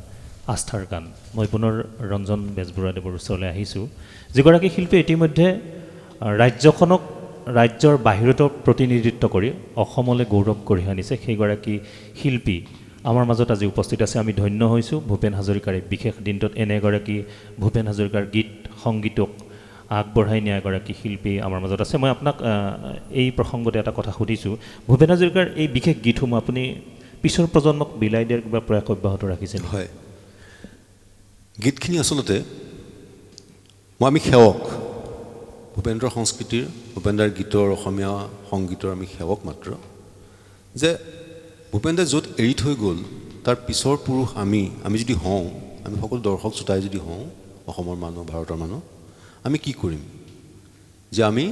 আস্থাৰ গান। মই পুনৰ ৰঞ্জন বেজবৰুৱাদেৱৰ ওচৰলৈ আহিছোঁ, যিগৰাকী শিল্পী ইতিমধ্যে ৰাজ্যখনক ৰাজ্যৰ বাহিৰতো প্ৰতিনিধিত্ব কৰি অসমলৈ গৌৰৱ কঢ়িয়াই আনিছে। সেইগৰাকী শিল্পী আমাৰ মাজত আজি উপস্থিত আছে। আমি ধন্য হৈছোঁ ভূপেন হাজৰিকাৰ এই বিশেষ দিনটোত এনে এগৰাকী ভূপেন হাজৰিকাৰ গীত সংগীতক আগবঢ়াই নিয়া এগৰাকী শিল্পী আমাৰ মাজত আছে। মই আপোনাক এই প্ৰসংগতে এটা কথা সুধিছোঁ, ভূপেন হাজৰিকাৰ এই বিশেষ গীতসমূহ আপুনি পিছৰ প্ৰজন্মক বিলাই দিয়াৰ কিবা প্ৰয়াস অব্যাহত ৰাখিছে? হয়, গীতখিনি আচলতে আমি সেৱক, ভূপেন্দ্ৰ সংস্কৃতিৰ, ভূপেন্দ্ৰৰ গীতৰ, অসমীয়া সংগীতৰ আমি সেৱক মাত্ৰ। যে ভূপেন্দ্ৰই য'ত এৰি থৈ গ'ল তাৰ পিছৰ পুৰুষ আমি যদি হওঁ, আমি সকলো দৰ্শক শ্ৰোতাই যদি হওঁ, অসমৰ মানুহ, ভাৰতৰ মানুহ, আমি কি কৰিম? যে আমি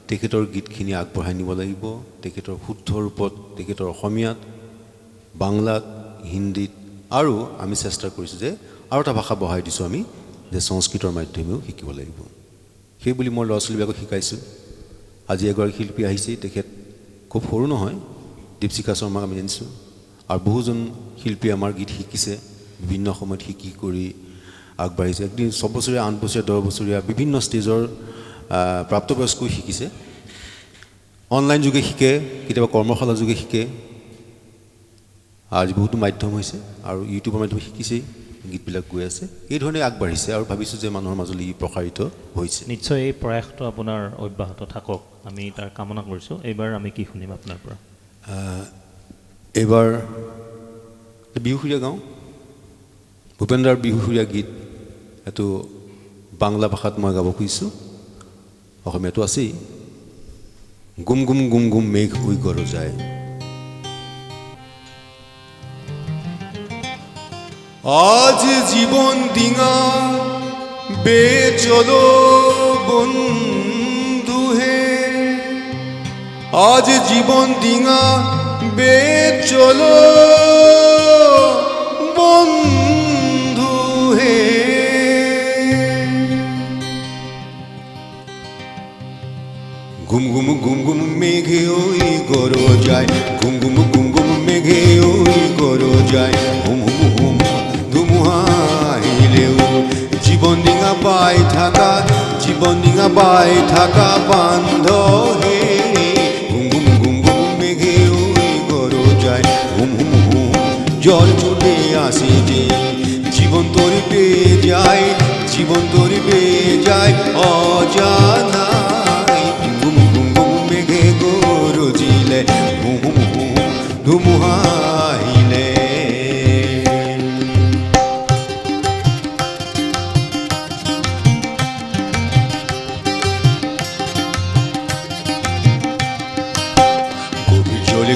তেখেতৰ গীতখিনি আগবঢ়াই নিব লাগিব, তেখেতৰ শুদ্ধ ৰূপত, তেখেতৰ অসমীয়াত, বাংলাত, হিন্দীত, আৰু আমি চেষ্টা কৰিছোঁ যে আৰু এটা ভাষা বঢ়াই দিছোঁ আমি, যে সংস্কৃতৰ মাধ্যমেও শিকিব লাগিব। সেই বুলি মই ল'ৰা ছোৱালীবিলাকক শিকাইছোঁ। আজি এগৰাকী শিল্পী আহিছে, তেখেত খুব সৰু নহয়, দীপশিখা শৰ্মাক আমি জানিছোঁ, আৰু বহুজন শিল্পীয়ে আমাৰ গীত শিকিছে, বিভিন্ন সময়ত শিকি কৰি আগবাঢ়িছে। একদিন 6 বছৰীয়া, 8 বছৰীয়া, 10 বছৰীয়া বিভিন্ন ষ্টেজৰ প্ৰাপ্তবয়স্কও শিকিছে। অনলাইন যোগে শিকে, কেতিয়াবা কৰ্মশালা যোগে শিকে। আজি বহুতো মাধ্যম হৈছে আৰু ইউটিউবৰ মাধ্যমে শিকিছেই, গীতবিলাক গৈ আছে। এইধৰণে আগবাঢ়িছে আৰু ভাবিছোঁ যে মানুহৰ মাজলৈ ই প্ৰসাৰিত হৈছে। নিশ্চয় এই প্ৰয়াসটো আপোনাৰ অব্যাহত থাকক, আমি তাৰ কামনা কৰিছোঁ। এইবাৰ আমি কি শুনিম আপোনাৰ পৰা? এইবাৰ বিহুসুৰীয়া গাওঁ ভূপেন্দ্ৰৰ বিহুসুৰীয়া গীত এইটো বাংলা ভাষাত মই গাব খুজিছোঁ অসমীয়াটো আছেই গুম গুম গুম গুম মেঘ উই গৰজায় আজ জীবন ডিঙা বেচলো বন্ধু হে আজ জীবন ডিঙা বেচলো বন্ধু হে গুম গুম গুম গুম মেঘে ওই গরজায় গুম গুম গুম গুম মেঘে ওই গরজায় হুম হুম হুম ধুমুহাইলেও জীবন ডিঙা বাই থাকা জীবন ডিঙা বাই থাকা বান্ধ হে গুম গুম গুম গুম মেঘে ওই গরজায় হুম হুম হুম জল ছুটে আসে যে জীবন তোর পেয়ে যায় জীবন তোর পেয়ে যায় অজানাই গুম গুম গুম মেঘে গরজিলে হুম হুম হুম ধুমুহাইলে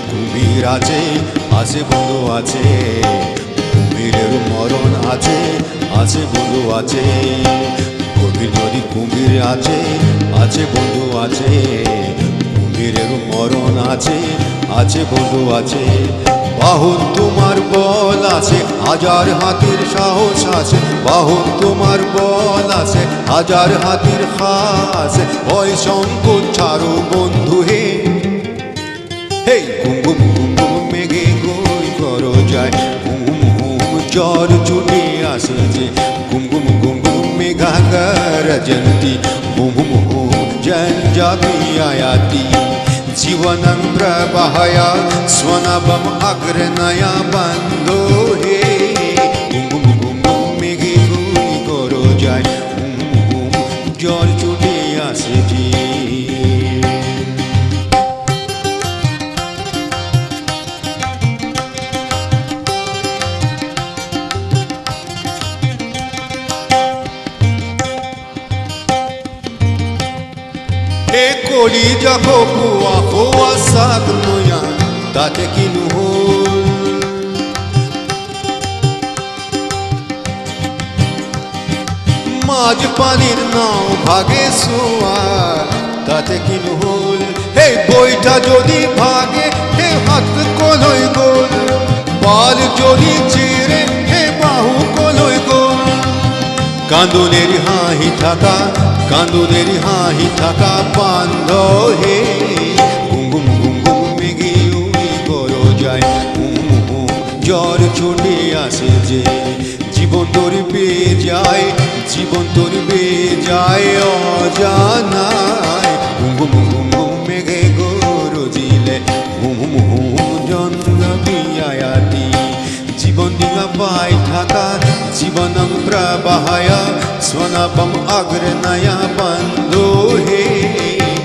কুমির আছে আছে বন্ধু আছে কুমিরের মরণ আছে আছে বন্ধু আছে গভীর নদী কুমির আছে আছে বন্ধু আছে কুমিরের মরণ আছে আছে বন্ধু আছে বাহুন তোমার বল আছে হাজার হাতির সাহস আছে বাহুন তোমার বল আছে হাজার হাতির খাস ভয় সংকোচ ছাড়ো বন্ধু হে হে গুম গুম গুম গুম মেঘে গই গরজায় হুম হুম জ্বর ছুটে আসে যে গুম গুম গুম গুম মেঘা গরজন্তি হুম হুম হুম জঞ্জাতি আয়াতি জীবনং প্রবাহয়া স্বনবম অগ্রনয়া বন্ধো হে গুম গুম গুম গুম মেঘে গই গরজায় হুম হুম জ্বর ছুটে আসে যে কলি যাকো কুয়া কোয়া সাগ নয়া তাতে কি নহল মাঝ পানির নাও ভাগে সোয়ার তাতে কি নহল হে বইটা যদি ভাগে হে হাত কলই গোল পাল যদি চিরে হে বাহু কলই গোল কান্দুনের হাহি থাকা কান্দুনের হাহি থাকা বান্ধ হে গুম গুম গুম গুম মেঘে উই গরজায় হুম হুম জ্বর ছুটে আসে যে জীবন তোর পেয়ে যায় জীবন তোর পেয়ে যায় অজানায় হুম হুম হুম হুম মেঘে গরজিলে হুম হুম হুম জন্মবি আয়াতি জীবন ডিঙা পাই থাকা জীবনং প্রবাহয়া স্বনবম অগ্রনয়া বন্ধো হে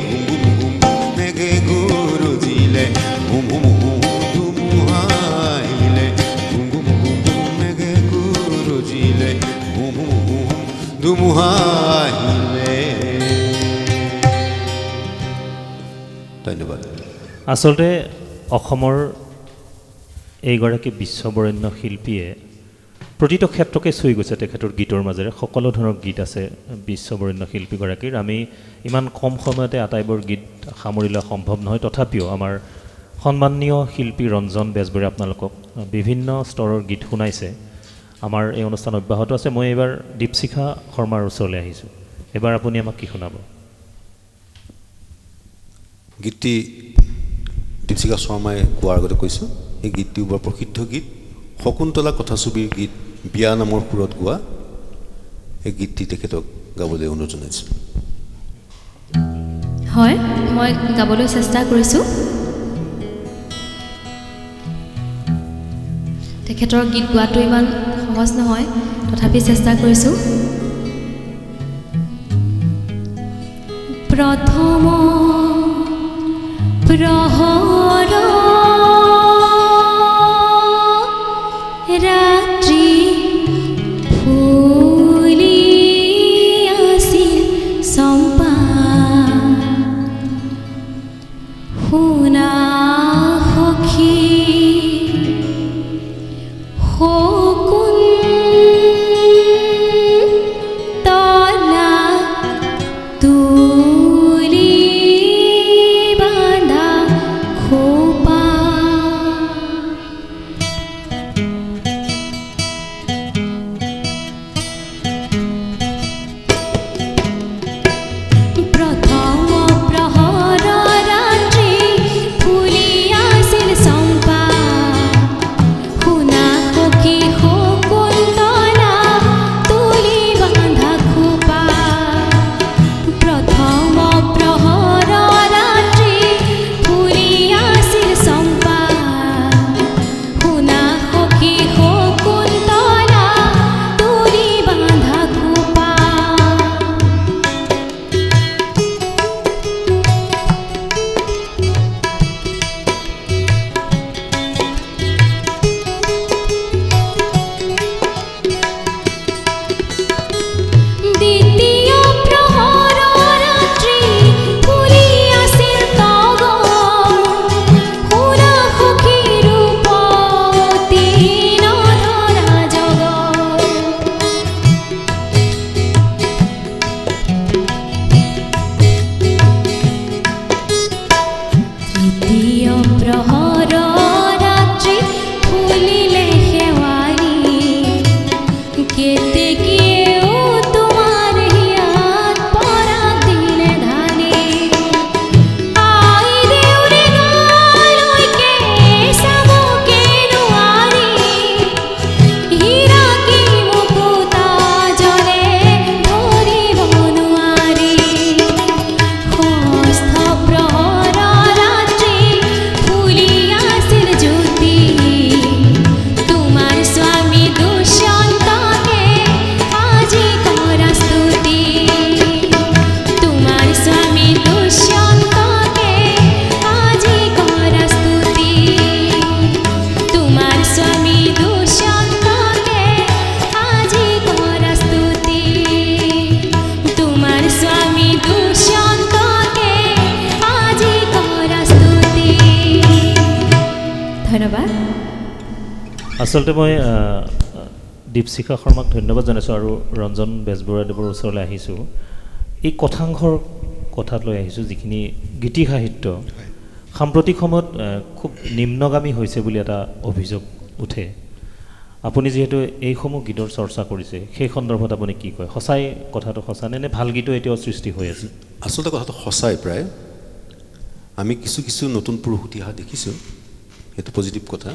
হুম হুম হুম মেঘে গরজিলে হুম হুম হুম ধুমুহাইলে হুম হুম হুম মেঘে গরজিলে হুম হুম হুম ধুমুহাইলে ধন্যবাদ আচলতে অসমৰ এইগৰাকী বিশ্ববৰেণ্য শিল্পীয়ে প্ৰতিটো ক্ষেত্ৰকে চুই গৈছে তেখেতৰ গীতৰ মাজেৰে সকলো ধৰণৰ গীত আছে বিশ্ববৰেণ্য শিল্পীগৰাকীৰ আমি ইমান কম সময়তে আটাইবোৰ গীত সামৰি লোৱা সম্ভৱ নহয় তথাপিও আমাৰ সন্মানীয় শিল্পী ৰঞ্জন বেজবৰুৱাই আপোনালোকক বিভিন্ন স্তৰৰ গীত শুনাইছে আমাৰ এই অনুষ্ঠান অব্যাহত আছে মই এইবাৰ দীপশিখা শৰ্মাৰ ওচৰলৈ আহিছোঁ এবাৰ আপুনি আমাক কি শুনাব গীতটি দীপশিখা শৰ্মাই কোৱাৰ আগতে কৈছোঁ এই গীতটি বৰ প্ৰসিদ্ধ গীত শকুন্তলা কথাছবিৰ গীত বিয়া নামৰ সুৰত গোৱা এই গীতটি তেখেতক গাবলৈ অনুৰোধ জনাইছোঁ হয় মই গাবলৈ চেষ্টা কৰিছোঁ তেখেতৰ গীত গোৱাটো ইমান সহজ নহয় তথাপি চেষ্টা কৰিছোঁ প্ৰথম প্ৰহৰ ধন্যবাদ। আচলতে মই দীপশিখা শৰ্মাক ধন্যবাদ জনাইছোঁ আৰু ৰঞ্জন বেজবৰুৱাদেৱৰ ওচৰলৈ আহিছোঁ। এই কথাংশৰ কথাত লৈ আহিছোঁ, যিখিনি গীতি সাহিত্য সাম্প্ৰতিক সময়ত খুব নিম্নগামী হৈছে বুলি এটা অভিযোগ উঠে। আপুনি যিহেতু এইসমূহ গীতৰ চৰ্চা কৰিছে, সেই সন্দৰ্ভত আপুনি কি কয়? সঁচাই কথাটো সঁচা নে ভাল গীতো এতিয়াও সৃষ্টি হৈ আছে? আচলতে কথাটো সঁচাই প্ৰায়। আমি কিছু কিছু নতুন পুৰুষ উঠি অহা দেখিছোঁ, সেইটো পজিটিভ কথা।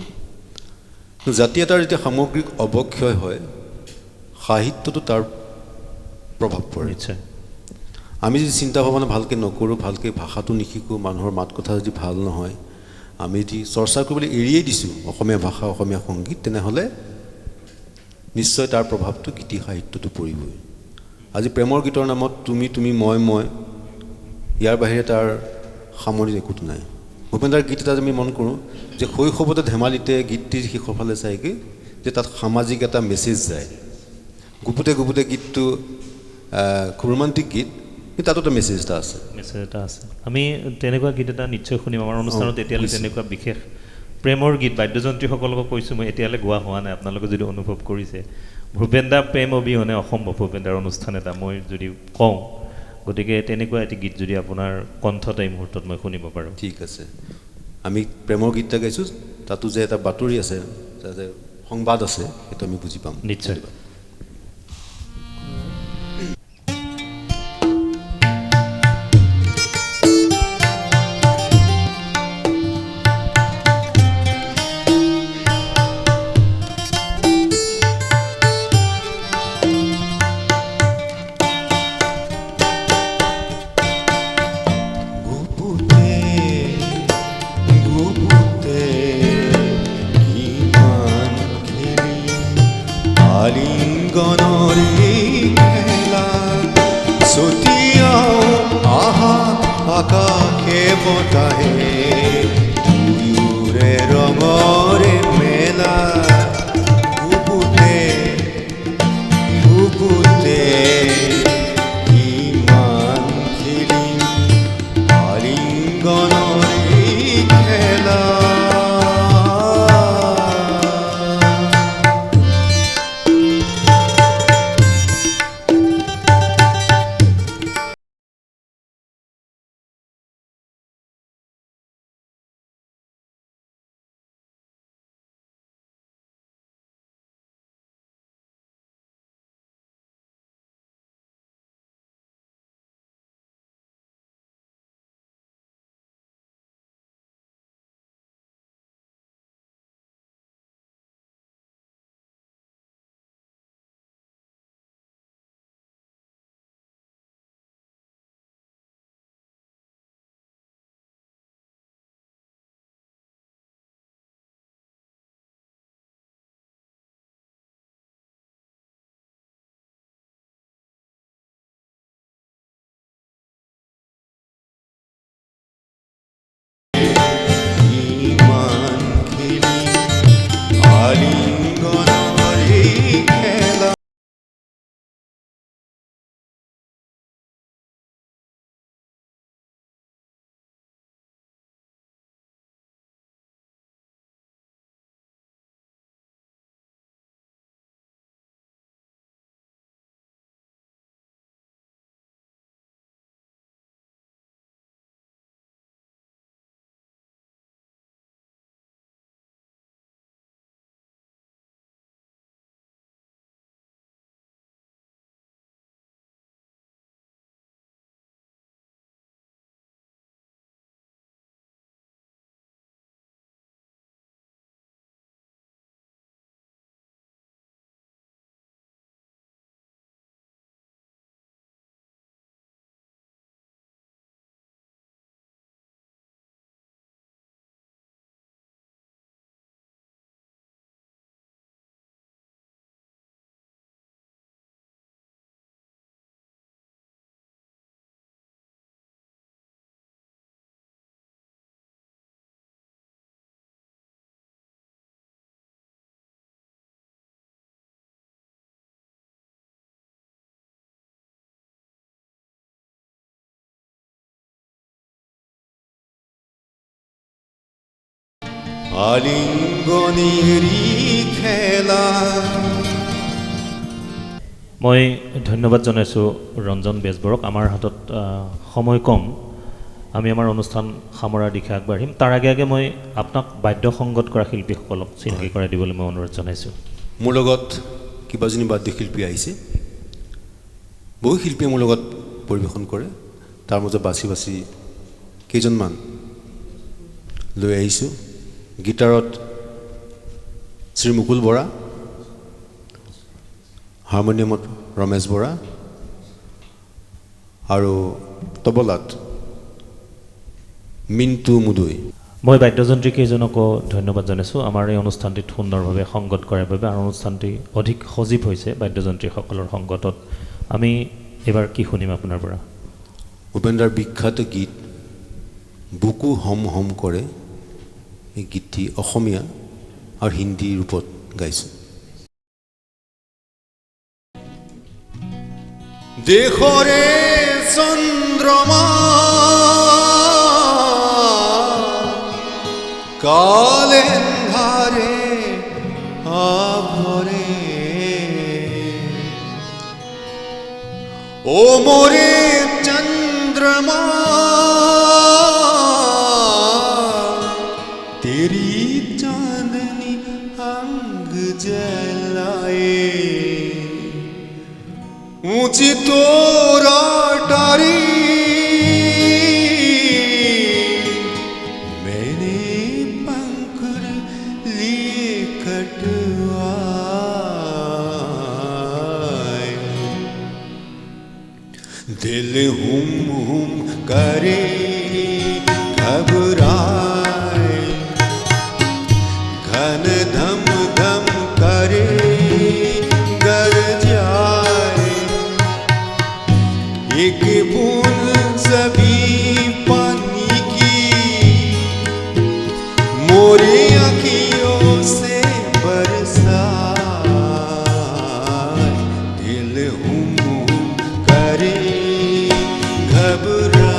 জাতি এটাৰ যেতিয়া সামগ্ৰিক অৱক্ষয় হয়, সাহিত্যটো তাৰ প্ৰভাৱ পৰে। নিশ্চয়। আমি যদি চিন্তা ভাৱনা ভালকৈ নকৰোঁ, ভালকৈ ভাষাটো নিশিকোঁ, মানুহৰ মাত কথা যদি ভাল নহয়, আমি যদি চৰ্চা কৰিবলৈ এৰিয়েই দিছোঁ অসমীয়া ভাষা, অসমীয়া সংগীত, তেনেহ'লে নিশ্চয় তাৰ প্ৰভাৱটো গীতি সাহিত্যটো পৰিবই। আজি প্ৰেমৰ গীতৰ নামত তুমি তুমি মই মই, ইয়াৰ বাহিৰে তাৰ সামৰি একোতো নাই। ভূপেনদাৰ গীত এটা আমি মন কৰোঁ যে শৈশৱতে ধেমালিতে গীতটিৰ শেষৰ ফালে চাইগৈ যে তাত সামাজিক এটা মেছেজ যায়। গুপুতে গুপুতে গীতটো খুব ৰোমান্টিক গীত, কিন্তু তাতো এটা মেছেজ এটা আছে। মেছেজ এটা আছে। আমি তেনেকুৱা গীত এটা নিশ্চয় শুনিম আমাৰ অনুষ্ঠানত। এতিয়ালৈ তেনেকুৱা বিশেষ প্ৰেমৰ গীত বাদ্যযন্ত্ৰীসকলকো কৈছোঁ মই, এতিয়ালৈ গোৱা হোৱা নাই। আপোনালোকে যদি অনুভৱ কৰিছে, ভূপেনদা প্ৰেম অবিহনে অসম্ভৱ ভূপেনদাৰ অনুষ্ঠান এটা মই যদি কওঁ। গতিকে তেনেকুৱা এটি গীত যদি আপোনাৰ কণ্ঠত এই মুহূৰ্তত মই শুনিব পাৰোঁ। ঠিক আছে, আমি প্ৰেমৰ গীত এটা গাইছোঁ, তাতো যে এটা বাতৰি আছে, যে সংবাদ আছে, সেইটো আমি বুজি পাম নিশ্চয়। Ali আলিঙ্গনেরি খেলা। মই ধন্যবাদ জনাইছোঁ ৰঞ্জন বেজবৰুৱাক। আমাৰ হাতত সময় কম, আমি আমাৰ অনুষ্ঠান সামৰাৰ দিশে আগবাঢ়িম। তাৰ আগে আগে মই আপোনাক বাদ্য সংগত কৰা শিল্পীসকলক চিনাকি কৰাই দিবলৈ মই অনুৰোধ জনাইছোঁ। মোৰ লগত কেইবাজনী বাদ্যশিল্পী আহিছে, বহু শিল্পীয়ে মোৰ লগত পৰিৱেশন কৰে। তাৰ মাজত বাছি বাছি কেইজনমান লৈ আহিছোঁ। গীটাৰত শ্ৰী মুকুল বৰা, হাৰমনিয়ামত ৰমেশ বৰা আৰু তবলাত মিণ্টু মুদৈ। মই বাদ্যযন্ত্ৰী কেইজনকো ধন্যবাদ জনাইছোঁ আমাৰ এই অনুষ্ঠানটিত সুন্দৰভাৱে সংগত কৰাৰ বাবে। আৰু অনুষ্ঠানটি অধিক সজীৱ হৈছে বাদ্যযন্ত্ৰীসকলৰ সংগতত। আমি এইবাৰ কি শুনিম আপোনাৰ পৰা? ভূপেনদাৰ বিখ্যাত গীত বুকু হম হম কৰে, এই গীতটি অসমীয়া আৰু হিন্দী ৰূপত গাইছোঁ। দেশৰে চন্দ্ৰমা কালেন্ধারে আভরে, ও মোরে চন্দ্रमा तेरी चांदनी अंग जलाए, ऊंची तोरा टारी मैंने पंखुड़ लिए कटवाए, दिल हुम हुम करे घबराए, घन धम धम करे गर जाए, एक बूंद सभी पानी की मोरी आँखियों से बरसाए, दिल हुम हुम करे घबराए।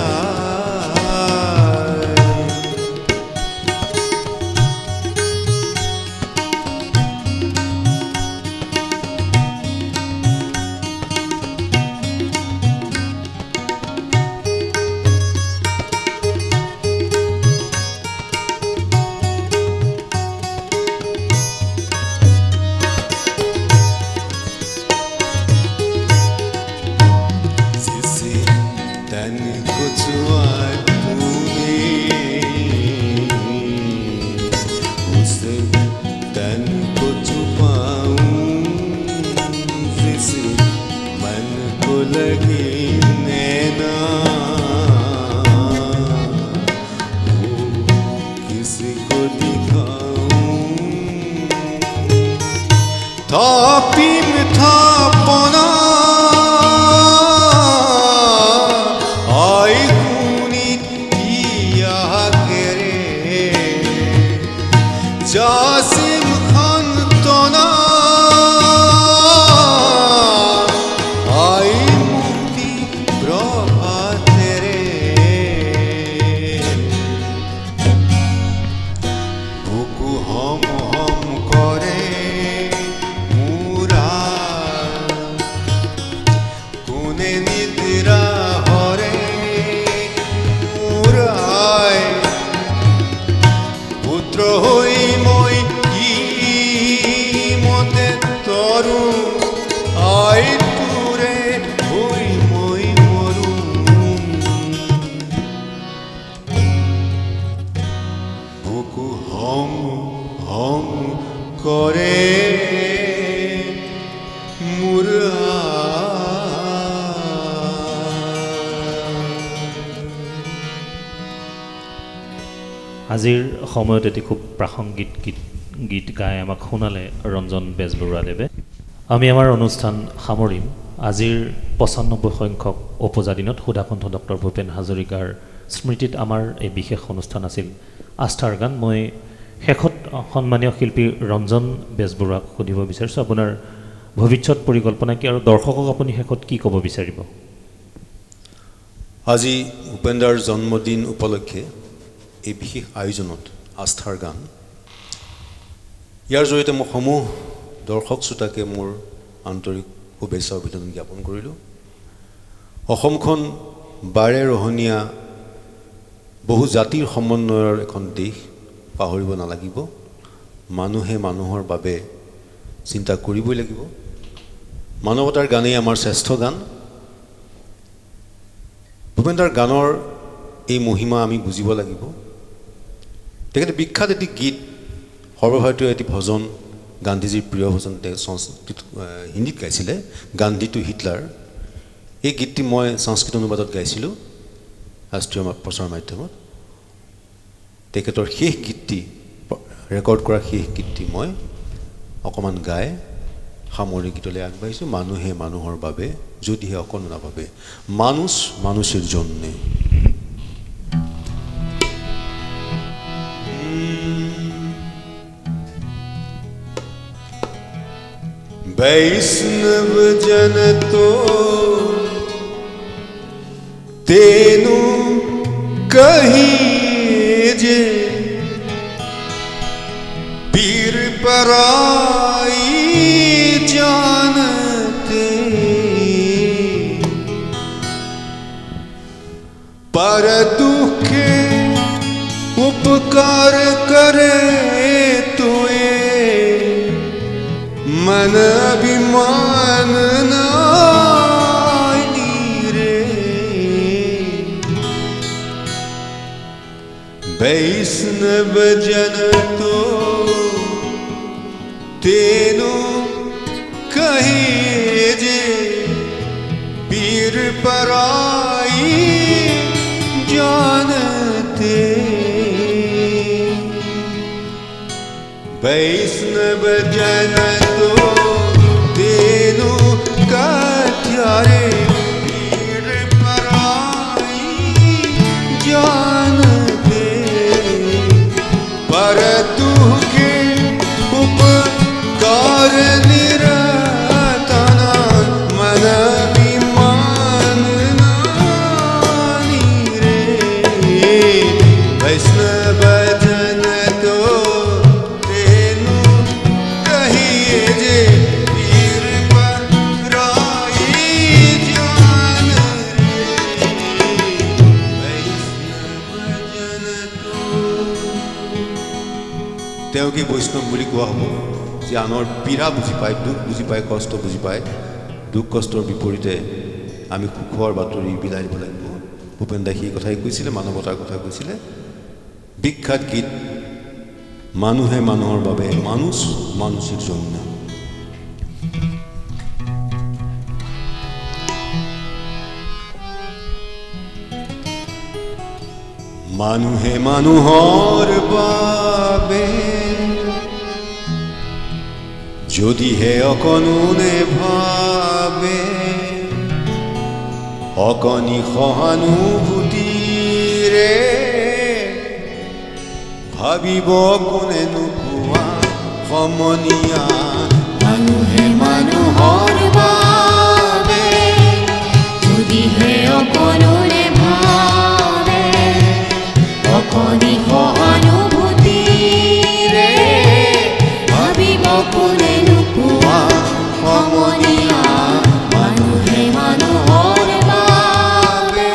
तन को छुआ तूने, उस तन को छुपाऊं जिस मन को लगे नैना, वो किसको दिखाऊं, था पीम था पौना जासिम खान तो ना आई मुक्ति प्रभा तेरे, बुकु हम हम करे मुरा, कोने निद्रा हरे मुराय, পুত্র হই মই কি মতে তরু, আই তুরে হই মই মরু, বুকু হম হম করে মুরা। আজিৰ সময়ত এটি খুব প্ৰাসংগিক গীত গাই আমাক শুনালে ৰঞ্জন বেজবৰুৱাদেৱে। আমি আমাৰ অনুষ্ঠান সামৰিম। আজিৰ ৯৫ সংখ্যক উপজা দিনত সুধাকণ্ঠ ডক্টৰ ভূপেন হাজৰিকাৰ স্মৃতিত আমাৰ এই বিশেষ অনুষ্ঠান আছিল আস্থাৰ গান। মই শেষত সন্মানীয় শিল্পী ৰঞ্জন বেজবৰুৱাক সুধিব বিচাৰিছোঁ, আপোনাৰ ভৱিষ্যত পৰিকল্পনা কি আৰু দৰ্শকক আপুনি শেষত কি ক'ব বিচাৰিব? আজি ভূপেনদাৰ জন্মদিন উপলক্ষে এই বিশেষ আয়োজনত আস্থাৰ গান ইয়াৰ জৰিয়তে মই সমূহ দৰ্শক শ্ৰোতাকে মোৰ আন্তৰিক শুভেচ্ছা অভিনন্দন জ্ঞাপন কৰিলোঁ। অসমখন বাৰে ৰহণীয়া বহু জাতিৰ সমন্বয়ৰ এখন দেশ, পাহৰিব নালাগিব। মানুহে মানুহৰ বাবে চিন্তা কৰিবই লাগিব। মানৱতাৰ গানেই আমাৰ শ্ৰেষ্ঠ গান। ভূপেন দাৰ গানৰ এই মহিমা আমি বুজিব লাগিব। তেখেতে বিখ্যাত এটি গীত, সৰ্বভাৰতীয় এটি ভজন, গান্ধীজীৰ প্ৰিয় ভজন, সংস্কৃত হিন্দীত গাইছিলে, গান্ধী টু হিটলাৰ। এই গীতটি মই সংস্কৃত অনুবাদত গাইছিলোঁ ৰাষ্ট্ৰীয় প্ৰচাৰ মাধ্যমত। তেখেতৰ শেষ গীতটি, ৰেকৰ্ড কৰা শেষ গীতটি মই অকণমান গাই সামৰি গীতলৈ আগবাঢ়িছোঁ। মানুহে মানুহৰ বাবে, যদিহে অকণো নাভাবে, মানুষ মানুষের জন্যে। वैष्णव जन तो तेनु कहीं जे पीर पराई जानते, पर दुखे उपकार करे तोए मन अभिमान नाई रे। वैष्णव जन तो तेनु कहीं जे पीर पराई जानते, वैष्णव जन तो तेनु कथ्यारे पीर पराई जानते, पर तुके उपकार निरतना मन अभिमान नानी रे। वैष्णव जन तो तेनु कहिए जे पीर पराई जान रे। वैष्णव जन तो তেওঁকে বৈষ্ণৱ বুলি কোৱা হ'ব যে আনৰ পীড়া বুজি পায়, দুখ বুজি পায়, কষ্ট বুজি পায়। দুখ কষ্টৰ বিপৰীতে আমি সুখৰ বাতৰি বিলাই দিব লাগিব। ভূপেন দাই সেই কথাই কৈছিলে, মানৱতাৰ কথা কৈছিলে। বিখ্যাত গীত মানুহে মানুহৰ বাবে, মানুষ মানুষেৰ জন্য। মানুহে মানুহৰ বাবে, যদিহে অকণোনে ভাবে, অকণি সহানুভূতিৰে ভাবিব কোনে নোপোৱা সমনীয়া। মানুহে মানুহৰ বাবে, যদিহে অকণোনে ভাবে, অকণি সহানুভূতিৰে ভাবিব কোনে নোপোৱা সমনীয়া। মানুহে মানুহৰ বাবে।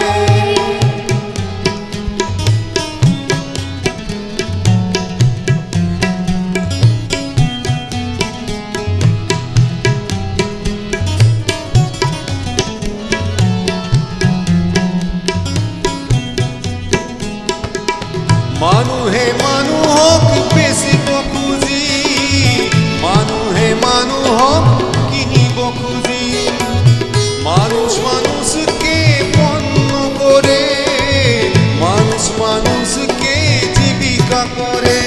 মানুহে মানুহক বেচিব খুজি, মানুহে মানুহক কিনিব খুজি, মানুষ মানুষকে পণ্য করে, মানুষ মানুষকে জীবিকা করে।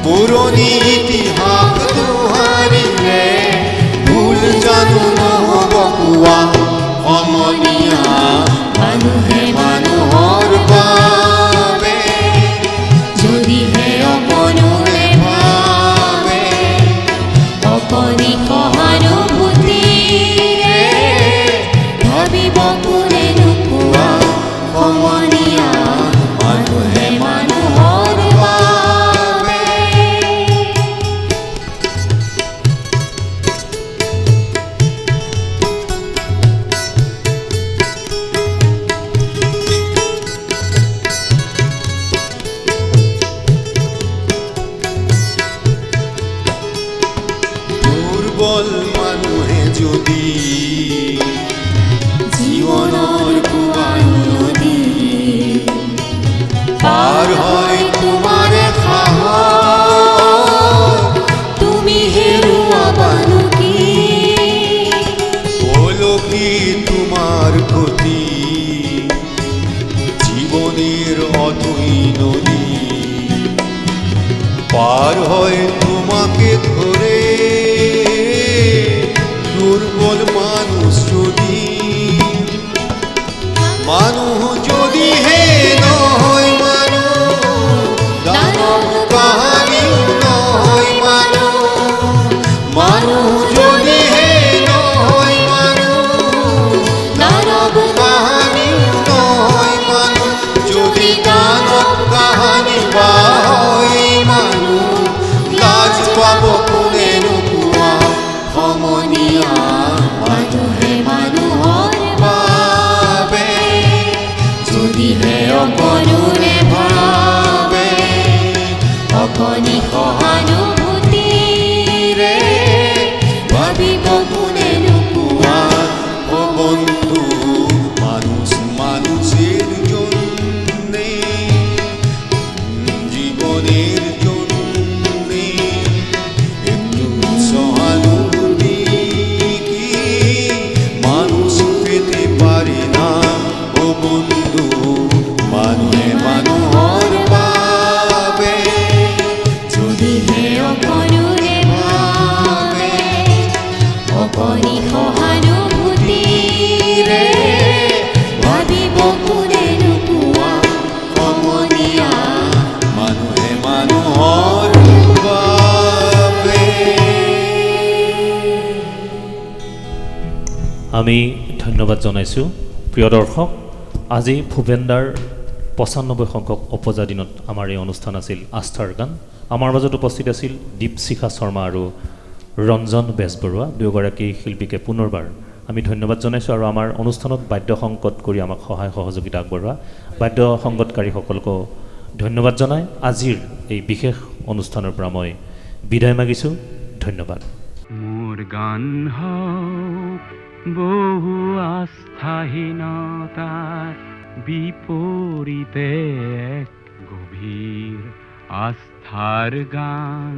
পুরনি ইতিহাস দোহারিলে ভুল জানো নহব কোৱা সমনীয়া। মানুহে মানুহৰ বাবে, যদিহে অকণোনে ভাবে, অকণি সহানুভূতিৰে ভাবিব কোনে নোপোৱা সমনীয়া। মানুহে মানুহৰ বাবে। দুৰ্বল মানুহে যদি জীৱনৰ কোৱাল নদী পাৰ হয় তোমাৰে সাহস তুমি হেৰুৱাবানো কি পলকি তোমাৰ গতি জীবনের অতই নদী পার হয় তোমাকে ধরে দুর্বল মানুষ যদি মানুষ যদি হে নহয় মানুষ দানব কাহানি নহয় মানুষ মানুষ যদি হে নহয় মানুষ দানব কাহানি নহয় মানুষ যদি দানব কাহানি হয় মানুষ লাজ পাব কোনে নোপোৱা সমনীয়া মানুহে মানুহৰ বাবে যদিহে অকণোৰে ভাবে অকণি সহানুভূতিৰে ভাবিব কোনে নোপোৱা ও বন্ধু মানুষ মানুষের জন্যে জীবনের জন্যে একটু সহানুভূতি কি মানুষ পেতে পারে না ও বন্ধু মানুহে মানুহৰ বাবে যদিহে অকণোৰে ভাবে অকণি সহানুভূতিৰে ভাবিব কোনে নোপোৱা সমনীয়া মানুহে মানুহৰ বাবে আমি ধন্যবাদ জনাইছোঁ প্ৰিয় দৰ্শক আজি ভূপেনদাৰ ৯৫ সংখ্যক অপজা দিনত আমাৰ এই অনুষ্ঠান আছিল আস্থাৰ গান আমাৰ মাজত উপস্থিত আছিল দীপশিখা শৰ্মা আৰু ৰঞ্জন বেজবৰুৱা দুয়োগৰাকী শিল্পীকে পুনৰবাৰ আমি ধন্যবাদ জনাইছোঁ আৰু আমাৰ অনুষ্ঠানত বাদ্য সংকট কৰি আমাক সহায় সহযোগিতা আগবঢ়োৱা বাদ্য সংগতকাৰীসকলকো ধন্যবাদ জনাই আজিৰ এই বিশেষ অনুষ্ঠানৰ পৰা মই বিদায় মাগিছোঁ ধন্যবাদ মোৰ গান হওক বহু আস্থাহীনতাৰ বিপৰীতে এক গভীৰ আস্থাৰ গান